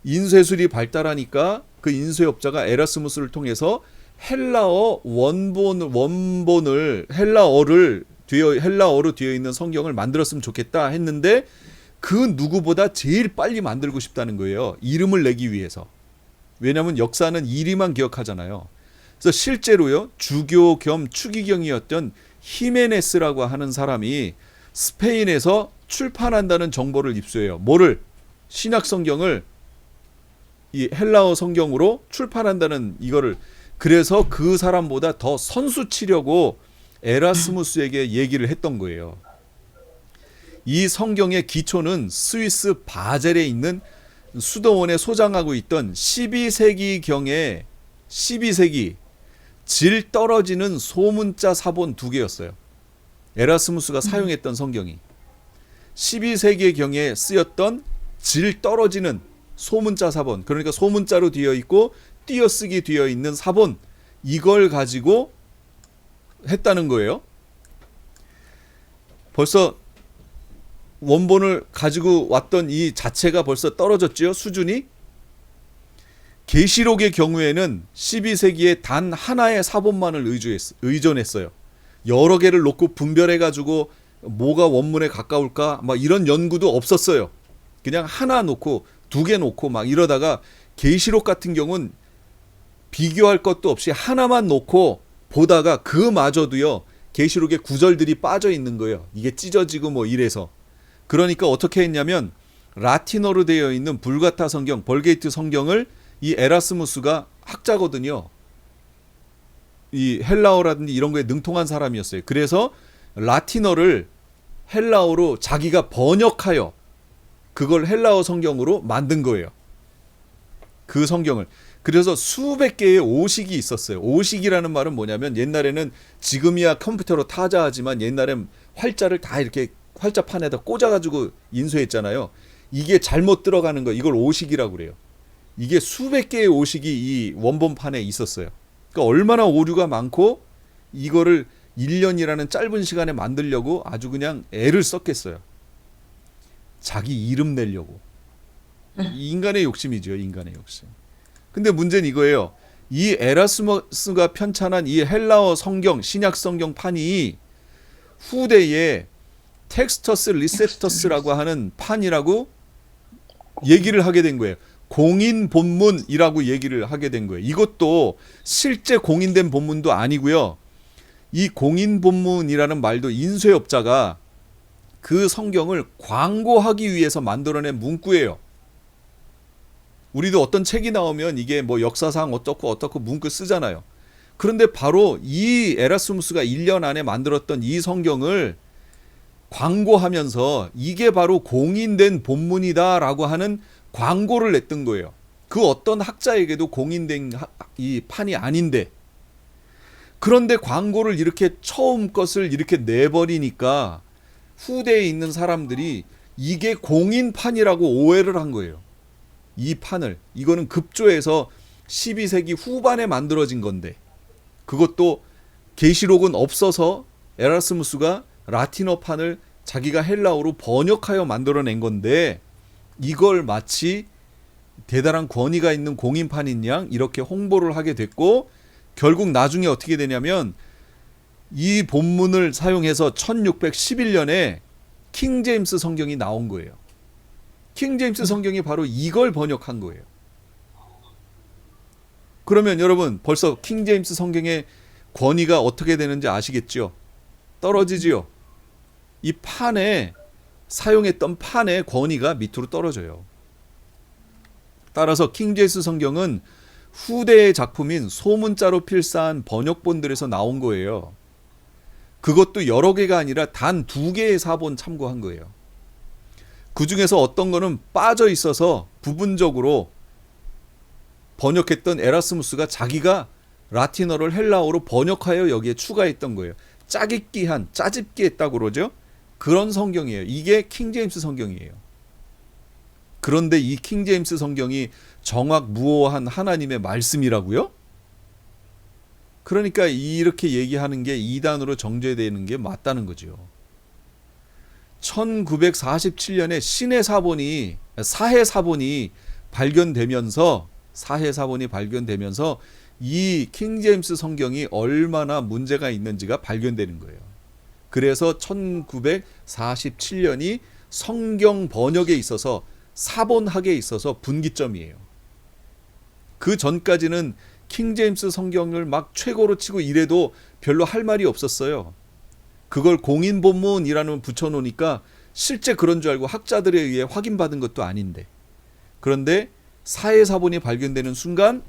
인쇄술이 발달하니까 그 인쇄업자가 에라스무스를 통해서 헬라어 원본을 헬라어로 되어 있는 성경을 만들었으면 좋겠다 했는데 그 누구보다 제일 빨리 만들고 싶다는 거예요. 이름을 내기 위해서. 왜냐하면 역사는 이리만 기억하잖아요. 그래서 실제로요, 주교 겸 추기경이었던 히메네스라고 하는 사람이 스페인에서 출판한다는 정보를 입수해요. 뭐를? 신약 성경을 이 헬라어 성경으로 출판한다는 이거를. 그래서 그 사람보다 더 선수 치려고 에라스무스에게 얘기를 했던 거예요. 이 성경의 기초는 스위스 바젤에 있는 수도원에 소장하고 있던 12세기경의 12세기 질 떨어지는 소문자 사본 2개였어요. 에라스무스가 사용했던 성경이 12세기경에 쓰였던 질 떨어지는 소문자 사본, 그러니까 소문자로 되어 있고 띄어쓰기 되어 있는 사본, 이걸 가지고 했다는 거예요. 벌써 원본을 가지고 왔던 이 자체가 벌써 떨어졌죠, 수준이. 계시록의 경우에는 12세기에 단 하나의 사본만을 의존했어요. 여러 개를 놓고 분별해가지고 뭐가 원문에 가까울까 막 이런 연구도 없었어요. 그냥 하나 놓고 2개 놓고 막 이러다가 계시록 같은 경우는 비교할 것도 없이 하나만 놓고 보다가 그마저도요, 계시록에 구절들이 빠져 있는 거예요. 이게 찢어지고 뭐 이래서. 그러니까 어떻게 했냐면 라틴어로 되어 있는 불가타 성경, 벌게이트 성경을 이 에라스무스가 학자거든요. 이 헬라어라든지 이런 거에 능통한 사람이었어요. 그래서 라틴어를 헬라어로 자기가 번역하여 그걸 헬라어 성경으로 만든 거예요. 그 성경을. 그래서 수백 개의 오식이 있었어요. 오식이라는 말은 뭐냐면 옛날에는 지금이야 컴퓨터로 타자하지만 옛날엔 활자를 다 이렇게 활자판에다 꽂아가지고 인쇄했잖아요. 이게 잘못 들어가는 거, 이걸 오식이라고 그래요. 이게 수백 개의 오식이 이 원본판에 있었어요. 그러니까 얼마나 오류가 많고 이거를 1년이라는 짧은 시간에 만들려고 아주 그냥 애를 썼겠어요. 자기 이름 내려고. 인간의 욕심이죠, 인간의 욕심. 근데 문제는 이거예요. 이 에라스무스가 편찬한 이 헬라어 성경, 신약 성경판이 후대에 텍스터스 리셉터스라고 하는 판이라고 얘기를 하게 된 거예요. 공인 본문이라고 얘기를 하게 된 거예요. 이것도 실제 공인된 본문도 아니고요. 이 공인 본문이라는 말도 인쇄업자가 그 성경을 광고하기 위해서 만들어낸 문구예요. 우리도 어떤 책이 나오면 이게 뭐 역사상 어떻고 문구 쓰잖아요. 그런데 바로 이 에라스무스가 1년 안에 만들었던 이 성경을 광고하면서 이게 바로 공인된 본문이다라고 하는 광고를 냈던 거예요. 그 어떤 학자에게도 공인된 이 판이 아닌데, 그런데 광고를 이렇게 처음 것을 이렇게 내버리니까 후대에 있는 사람들이 이게 공인판이라고 오해를 한 거예요. 이 판을, 이거는 급조해서 12세기 후반에 만들어진 건데, 그것도 계시록은 없어서 에라스무스가 라틴어판을 자기가 헬라어로 번역하여 만들어낸 건데, 이걸 마치 대단한 권위가 있는 공인판인 양 이렇게 홍보를 하게 됐고, 결국 나중에 어떻게 되냐면 이 본문을 사용해서 1611년에 킹제임스 성경이 나온 거예요. 킹제임스 성경이 바로 이걸 번역한 거예요. 그러면 여러분 벌써 킹제임스 성경의 권위가 어떻게 되는지 아시겠죠? 떨어지지요. 이 판에 사용했던 판의 권위가 밑으로 떨어져요. 따라서 킹제임스 성경은 후대의 작품인 소문자로 필사한 번역본들에서 나온 거예요. 그것도 여러 개가 아니라 단 2개의 사본 참고한 거예요. 그 중에서 어떤 거는 빠져 있어서 부분적으로 번역했던 에라스무스가 자기가 라틴어를 헬라어로 번역하여 여기에 추가했던 거예요. 짜깁기한, 짜집기 했다고 그러죠. 그런 성경이에요. 이게 킹제임스 성경이에요. 그런데 이 킹제임스 성경이 정확무오한 하나님의 말씀이라고요? 그러니까 이렇게 얘기하는 게 이단으로 정죄되는 게 맞다는 거죠. 1947년에 사해사본이 발견되면서 이 킹제임스 성경이 얼마나 문제가 있는지가 발견되는 거예요. 그래서 1947년이 성경 번역에 있어서 사본학에 있어서 분기점이에요. 그 전까지는 킹제임스 성경을 막 최고로 치고 이래도 별로 할 말이 없었어요. 그걸 공인본문이라는 붙여놓으니까 실제 그런 줄 알고 학자들에 의해 확인받은 것도 아닌데, 그런데 사해사본이 발견되는 순간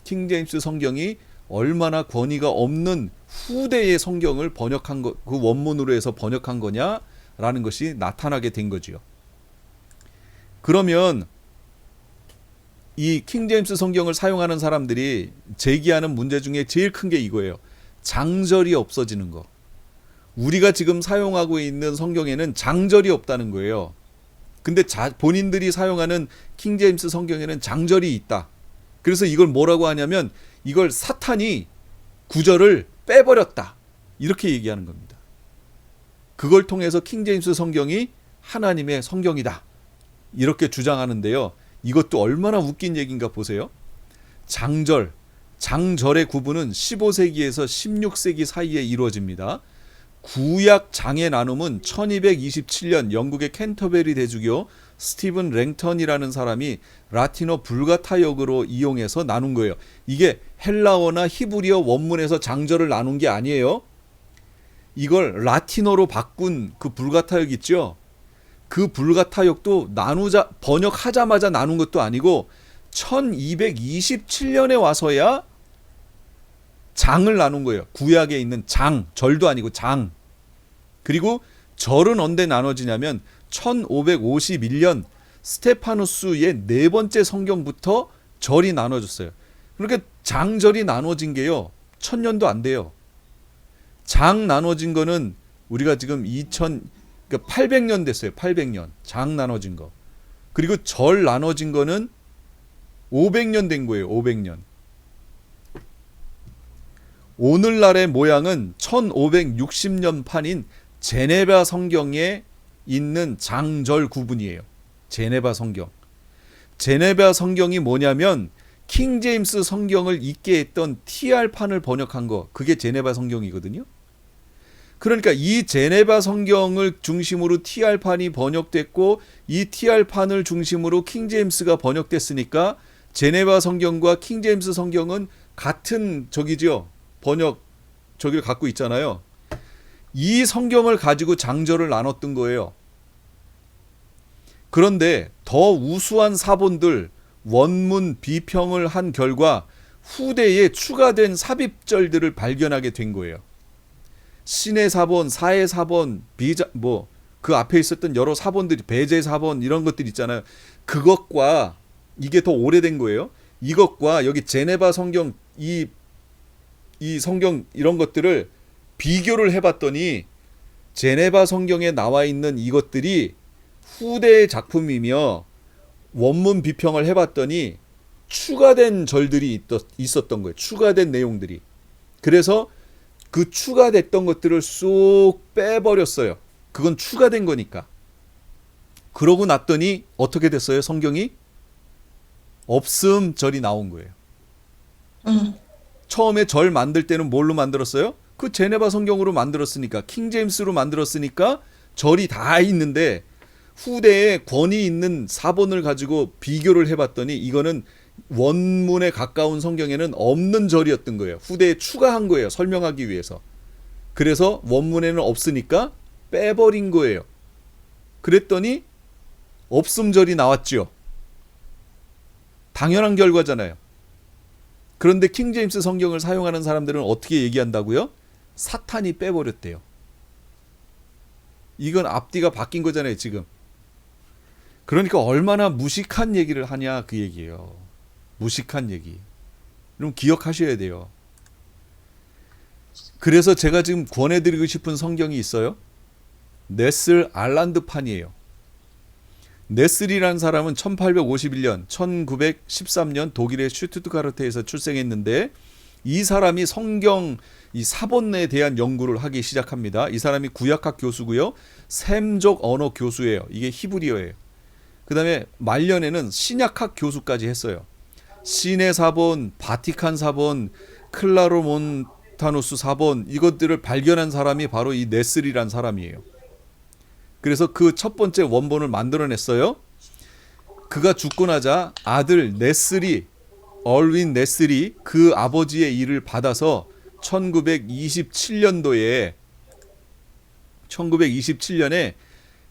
킹제임스 성경이 얼마나 권위가 없는 후대의 성경을 번역한 거, 그 원문으로 해서 번역한 거냐라는 것이 나타나게 된 거지요. 그러면 이 킹제임스 성경을 사용하는 사람들이 제기하는 문제 중에 제일 큰 게 이거예요. 장절이 없어지는 거. 우리가 지금 사용하고 있는 성경에는 장절이 없다는 거예요. 근데 본인들이 사용하는 킹제임스 성경에는 장절이 있다. 그래서 이걸 뭐라고 하냐면 이걸 사탄이 구절을 빼버렸다. 이렇게 얘기하는 겁니다. 그걸 통해서 킹제임스 성경이 하나님의 성경이다. 이렇게 주장하는데요. 이것도 얼마나 웃긴 얘기인가 보세요. 장절의 구분은 15세기에서 16세기 사이에 이루어집니다. 구약 장의 나눔은 1227년 영국의 캔터베리 대주교 스티븐 랭턴이라는 사람이 라틴어 불가타역으로 이용해서 나눈 거예요. 이게 헬라어나 히브리어 원문에서 장절을 나눈 게 아니에요. 이걸 라틴어로 바꾼 그 불가타역 있죠. 그 불가타역도 번역하자마자 나눈 것도 아니고 1227년에 와서야 장을 나눈 거예요. 구약에 있는 절도 아니고 장. 그리고 절은 언제 나눠지냐면 1551년 스테파누스의 4번째 성경부터 절이 나눠졌어요. 그러니까 장절이 나눠진 게요. 1000년도 안 돼요. 장 나눠진 거는 우리가 지금 800년 됐어요. 800년. 장 나눠진 거. 그리고 절 나눠진 거는 500년 된 거예요. 500년. 오늘날의 모양은 1560년 판인 제네바 성경에 있는 장절 구분이에요. 제네바 성경. 제네바 성경이 뭐냐면 킹제임스 성경을 읽게 했던 TR판을 번역한 거. 그게 제네바 성경이거든요. 그러니까 이 제네바 성경을 중심으로 TR판이 번역됐고 이 TR판을 중심으로 킹제임스가 번역됐으니까 제네바 성경과 킹제임스 성경은 같은 저기를 갖고 있잖아요. 이 성경을 가지고 장절을 나눴던 거예요. 그런데 더 우수한 사본들 원문 비평을 한 결과 후대에 추가된 삽입절들을 발견하게 된 거예요. 신의 사본, 사의 사본, 그 앞에 있었던 여러 사본들이 배제 사본 이런 것들 있잖아요. 그것과 이게 더 오래된 거예요. 이것과 여기 제네바 성경 이 성경 이런 것들을 비교를 해봤더니 제네바 성경에 나와 있는 이것들이 후대의 작품이며 원문 비평을 해봤더니 추가된 절들이 있었던 거예요. 추가된 내용들이. 그래서 그 추가됐던 것들을 쏙 빼버렸어요. 그건 추가된 거니까. 그러고 났더니 어떻게 됐어요? 성경이 없음 절이 나온 거예요. 처음에 절 만들 때는 뭘로 만들었어요? 그 제네바 성경으로 만들었으니까, 킹제임스로 만들었으니까 절이 다 있는데, 후대에 권위 있는 사본을 가지고 비교를 해봤더니 이거는 원문에 가까운 성경에는 없는 절이었던 거예요. 후대에 추가한 거예요. 설명하기 위해서. 그래서 원문에는 없으니까 빼버린 거예요. 그랬더니 없음절이 나왔죠. 당연한 결과잖아요. 그런데 킹제임스 성경을 사용하는 사람들은 어떻게 얘기한다고요? 사탄이 빼버렸대요. 이건 앞뒤가 바뀐 거잖아요, 지금. 그러니까 얼마나 무식한 얘기를 하냐 그 얘기예요. 무식한 얘기. 그럼 기억하셔야 돼요. 그래서 제가 지금 권해드리고 싶은 성경이 있어요. 네슬 알란드판이에요. 네슬이라는 사람은 1851년, 1913년 독일의 슈투트가르트에서 출생했는데, 이 사람이 성경 이 사본에 대한 연구를 하기 시작합니다. 이 사람이 구약학 교수고요. 셈족 언어 교수예요. 이게 히브리어예요. 그 다음에 말년에는 신약학 교수까지 했어요. 시내 사본, 바티칸 사본, 클라로 몬타누스 사본, 이것들을 발견한 사람이 바로 이 네슬이란 사람이에요. 그래서 그 첫 번째 원본을 만들어냈어요. 그가 죽고 나자 아들 네슬이, 얼윈 네슬이 그 아버지의 일을 받아서 1927년에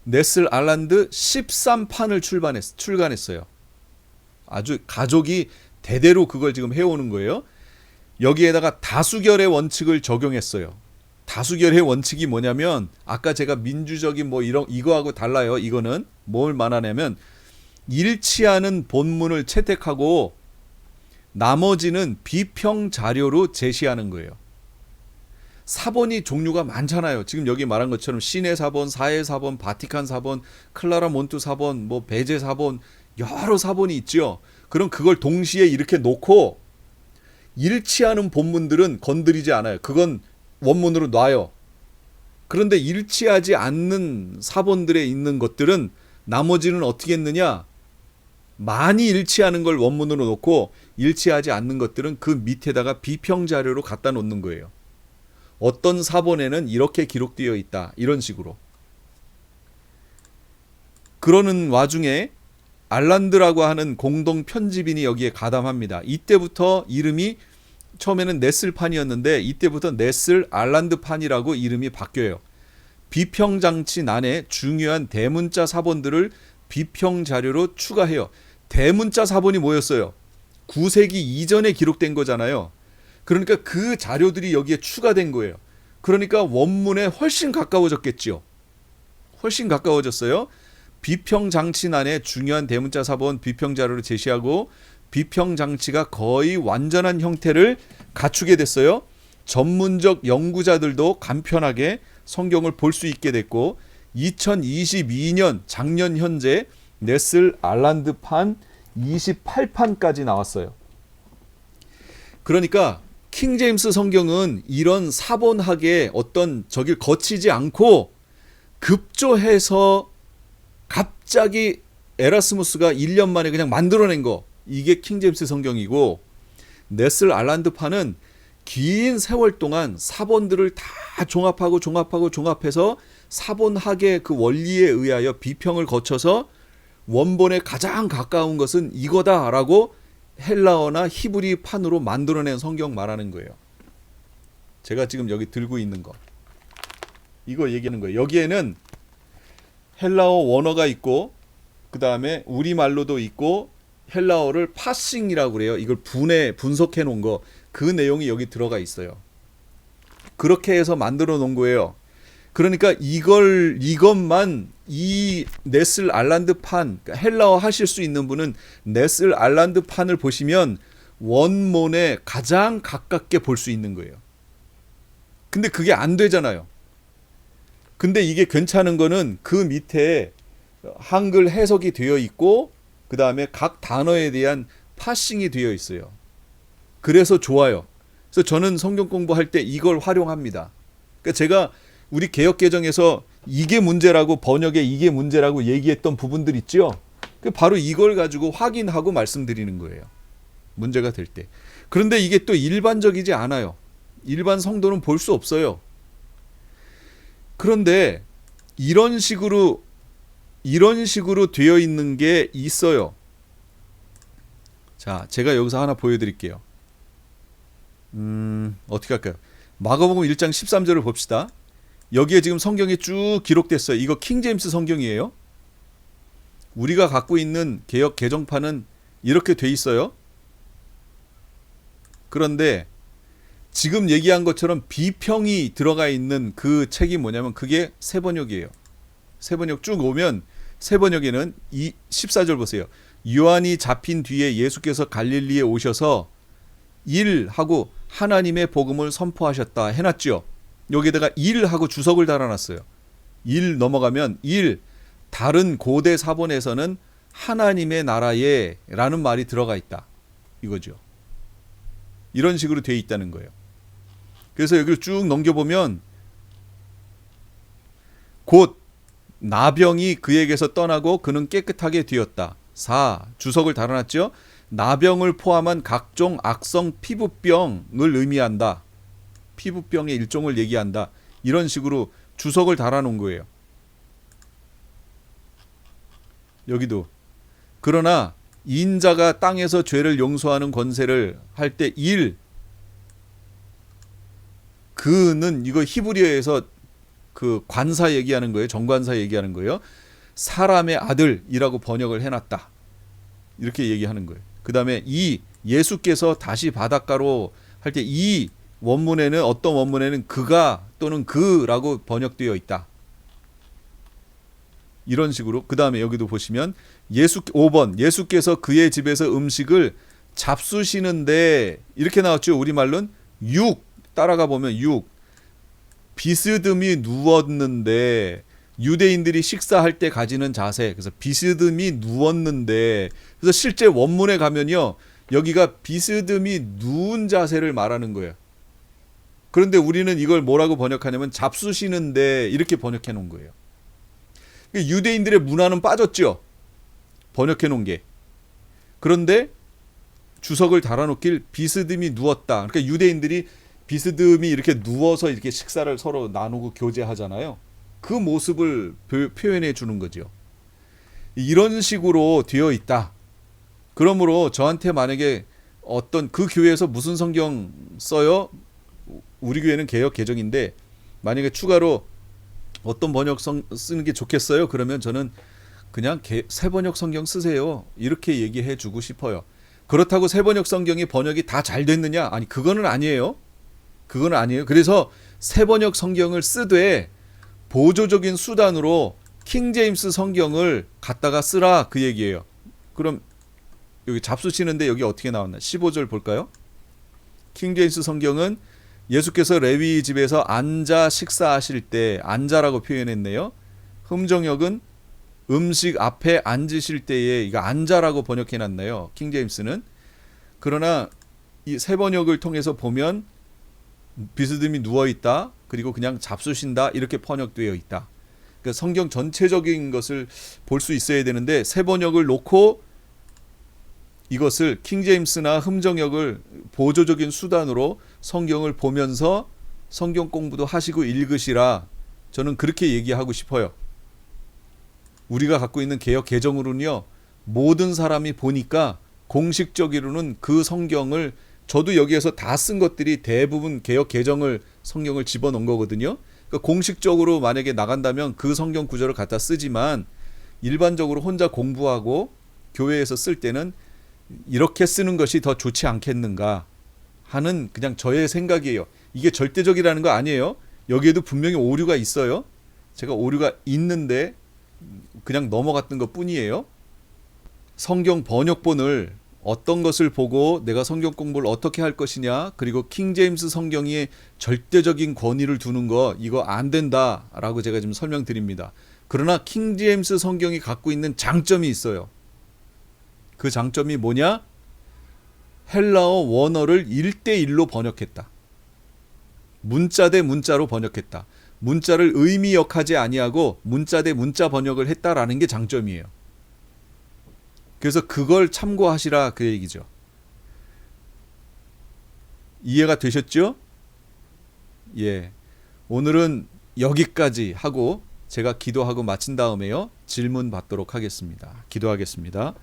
네슬 알란드 13판을 출간했어요. 아주 가족이 대대로 그걸 지금 해오는 거예요. 여기에다가 다수결의 원칙을 적용했어요. 다수결의 원칙이 뭐냐면, 아까 제가 민주적인 뭐 이거하고 달라요. 이거는 뭘 말하냐면, 일치하는 본문을 채택하고 나머지는 비평 자료로 제시하는 거예요. 사본이 종류가 많잖아요. 지금 여기 말한 것처럼 시내 사본, 사회 사본, 바티칸 사본, 클라라 몬투 사본, 뭐 베제 사본, 여러 사본이 있죠. 그럼 그걸 동시에 이렇게 놓고 일치하는 본문들은 건드리지 않아요. 그건 원문으로 놔요. 그런데 일치하지 않는 사본들에 있는 것들은 나머지는 어떻게 했느냐? 많이 일치하는 걸 원문으로 놓고 일치하지 않는 것들은 그 밑에다가 비평 자료로 갖다 놓는 거예요. 어떤 사본에는 이렇게 기록되어 있다. 이런 식으로. 그러는 와중에 알란드라고 하는 공동 편집인이 여기에 가담합니다. 이때부터 이름이 처음에는 네슬판이었는데 이때부터 네슬 알란드판이라고 이름이 바뀌어요. 비평장치란에 중요한 대문자 사본들을 비평 자료로 추가해요. 대문자 사본이 뭐였어요? 9세기 이전에 기록된 거잖아요. 그러니까 그 자료들이 여기에 추가된 거예요. 그러니까 원문에 훨씬 가까워졌겠죠. 훨씬 가까워졌어요. 비평장치란에 중요한 대문자 사본 비평 자료를 제시하고 비평장치가 거의 완전한 형태를 갖추게 됐어요. 전문적 연구자들도 간편하게 성경을 볼 수 있게 됐고, 2022년 작년 현재 네슬 알란드판 28판까지 나왔어요. 그러니까 킹제임스 성경은 이런 사본학의 어떤 저길 거치지 않고 급조해서 갑자기 에라스무스가 1년 만에 그냥 만들어낸 거, 이게 킹제임스 성경이고, 네슬 알란드판은 긴 세월 동안 사본들을 다 종합해서 사본학의 그 원리에 의하여 비평을 거쳐서 원본에 가장 가까운 것은 이거다라고 헬라어나 히브리판으로 만들어낸 성경 말하는 거예요. 제가 지금 여기 들고 있는 거, 이거 얘기하는 거예요. 여기에는 헬라어 원어가 있고, 그 다음에 우리말로도 있고, 헬라어를 파싱이라고 그래요. 이걸 분석해 놓은 거, 그 내용이 여기 들어가 있어요. 그렇게 해서 만들어 놓은 거예요. 그러니까 이것만 이 네슬 알란드판, 그러니까 헬라어 하실 수 있는 분은 네슬 알란드판을 보시면 원문에 가장 가깝게 볼 수 있는 거예요. 근데 그게 안 되잖아요. 근데 이게 괜찮은 거는 그 밑에 한글 해석이 되어 있고, 그 다음에 각 단어에 대한 파싱이 되어 있어요. 그래서 좋아요. 그래서 저는 성경 공부할 때 이걸 활용합니다. 그러니까 제가 우리 개역 개정에서 이게 문제라고, 번역에 이게 문제라고 얘기했던 부분들 있죠. 바로 이걸 가지고 확인하고 말씀드리는 거예요. 문제가 될 때. 그런데 이게 또 일반적이지 않아요. 일반 성도는 볼 수 없어요. 그런데 이런 식으로 되어 있는 게 있어요. 자, 제가 여기서 하나 보여드릴게요. 어떻게 할까요? 마가복음 1장 13절을 봅시다. 여기에 지금 성경이 쭉 기록됐어요. 이거 킹제임스 성경이에요. 우리가 갖고 있는 개역 개정판은 이렇게 돼 있어요. 그런데 지금 얘기한 것처럼 비평이 들어가 있는 그 책이 뭐냐면 그게 세번역이에요. 세번역 쭉 오면 세번역에는 이 14절 보세요. 요한이 잡힌 뒤에 예수께서 갈릴리에 오셔서 일하고 하나님의 복음을 선포하셨다 해놨죠. 여기다가 일하고 주석을 달아놨어요. 일 넘어가면 다른 고대 사본에서는 하나님의 나라에 라는 말이 들어가 있다. 이거죠. 이런 식으로 되어 있다는 거예요. 그래서 여기를 쭉 넘겨보면 곧 나병이 그에게서 떠나고 그는 깨끗하게 되었다. 4. 주석을 달아놨죠. 나병을 포함한 각종 악성 피부병을 의미한다. 피부병의 일종을 얘기한다. 이런 식으로 주석을 달아놓은 거예요. 여기도. 그러나 인자가 땅에서 죄를 용서하는 권세를 할 때 그는 이거 히브리어에서 그 관사 얘기하는 거예요. 정관사 얘기하는 거예요. 사람의 아들이라고 번역을 해놨다. 이렇게 얘기하는 거예요. 그 다음에 예수께서 다시 바닷가로 할 때 이 원문에는 어떤 원문에는 그가 또는 그라고 번역되어 있다. 이런 식으로. 그 다음에 여기도 보시면 5번 예수께서 그의 집에서 음식을 잡수시는데 이렇게 나왔죠. 우리말로는 6 따라가 보면 6 비스듬히 누웠는데 유대인들이 식사할 때 가지는 자세. 그래서 비스듬히 누웠는데 그래서 실제 원문에 가면요. 여기가 비스듬히 누운 자세를 말하는 거예요. 그런데 우리는 이걸 뭐라고 번역하냐면 잡수시는데 이렇게 번역해 놓은 거예요. 유대인들의 문화는 빠졌죠. 번역해 놓은 게. 그런데 주석을 달아놓길 비스듬히 누웠다. 그러니까 유대인들이 비스듬히 이렇게 누워서 이렇게 식사를 서로 나누고 교제하잖아요. 그 모습을 표현해 주는 거죠. 이런 식으로 되어 있다. 그러므로 저한테 만약에 어떤 그 교회에서 무슨 성경 써요? 우리 교회는 개역 개정인데 만약에 추가로 어떤 번역 쓰는 게 좋겠어요? 그러면 저는 그냥 세번역 성경 쓰세요. 이렇게 얘기해 주고 싶어요. 그렇다고 세번역 성경이 번역이 다 잘 됐느냐? 아니 그거는 아니에요. 그건 아니에요. 그래서 세번역 성경을 쓰되 보조적인 수단으로 킹제임스 성경을 갖다가 쓰라 그 얘기예요. 그럼 여기 잡수시는데 여기 어떻게 나왔나? 15절 볼까요? 킹제임스 성경은 예수께서 레위 집에서 앉아 식사하실 때 앉아라고 표현했네요. 흠정역은 음식 앞에 앉으실 때에 이거 앉아라고 번역해놨나요? 킹제임스는. 그러나 이 세번역을 통해서 보면 비스듬히 누워있다. 그리고 그냥 잡수신다. 이렇게 번역되어 있다. 그러니까 성경 전체적인 것을 볼 수 있어야 되는데 세번역을 놓고 이것을 킹제임스나 흠정역을 보조적인 수단으로 성경을 보면서 성경 공부도 하시고 읽으시라. 저는 그렇게 얘기하고 싶어요. 우리가 갖고 있는 개역 개정으로는요. 모든 사람이 보니까 공식적으로는 그 성경을 저도 여기에서 다 쓴 것들이 대부분 개역 개정을 성경을 집어넣은 거거든요. 그러니까 공식적으로 만약에 나간다면 그 성경 구절을 갖다 쓰지만 일반적으로 혼자 공부하고 교회에서 쓸 때는 이렇게 쓰는 것이 더 좋지 않겠는가 하는 그냥 저의 생각이에요. 이게 절대적이라는 거 아니에요. 여기에도 분명히 오류가 있어요. 제가 오류가 있는데 그냥 넘어갔던 것 뿐이에요. 성경 번역본을 어떤 것을 보고 내가 성경 공부를 어떻게 할 것이냐, 그리고 킹제임스 성경이 절대적인 권위를 두는 거 이거 안 된다라고 제가 지금 설명드립니다. 그러나 킹제임스 성경이 갖고 있는 장점이 있어요. 그 장점이 뭐냐? 헬라어 원어를 1대1로 번역했다. 문자 대 문자로 번역했다. 문자를 의미역하지 아니하고 문자 대 문자 번역을 했다라는 게 장점이에요. 그래서 그걸 참고하시라 그 얘기죠. 이해가 되셨죠? 예. 오늘은 여기까지 하고 제가 기도하고 마친 다음에요. 질문 받도록 하겠습니다. 기도하겠습니다.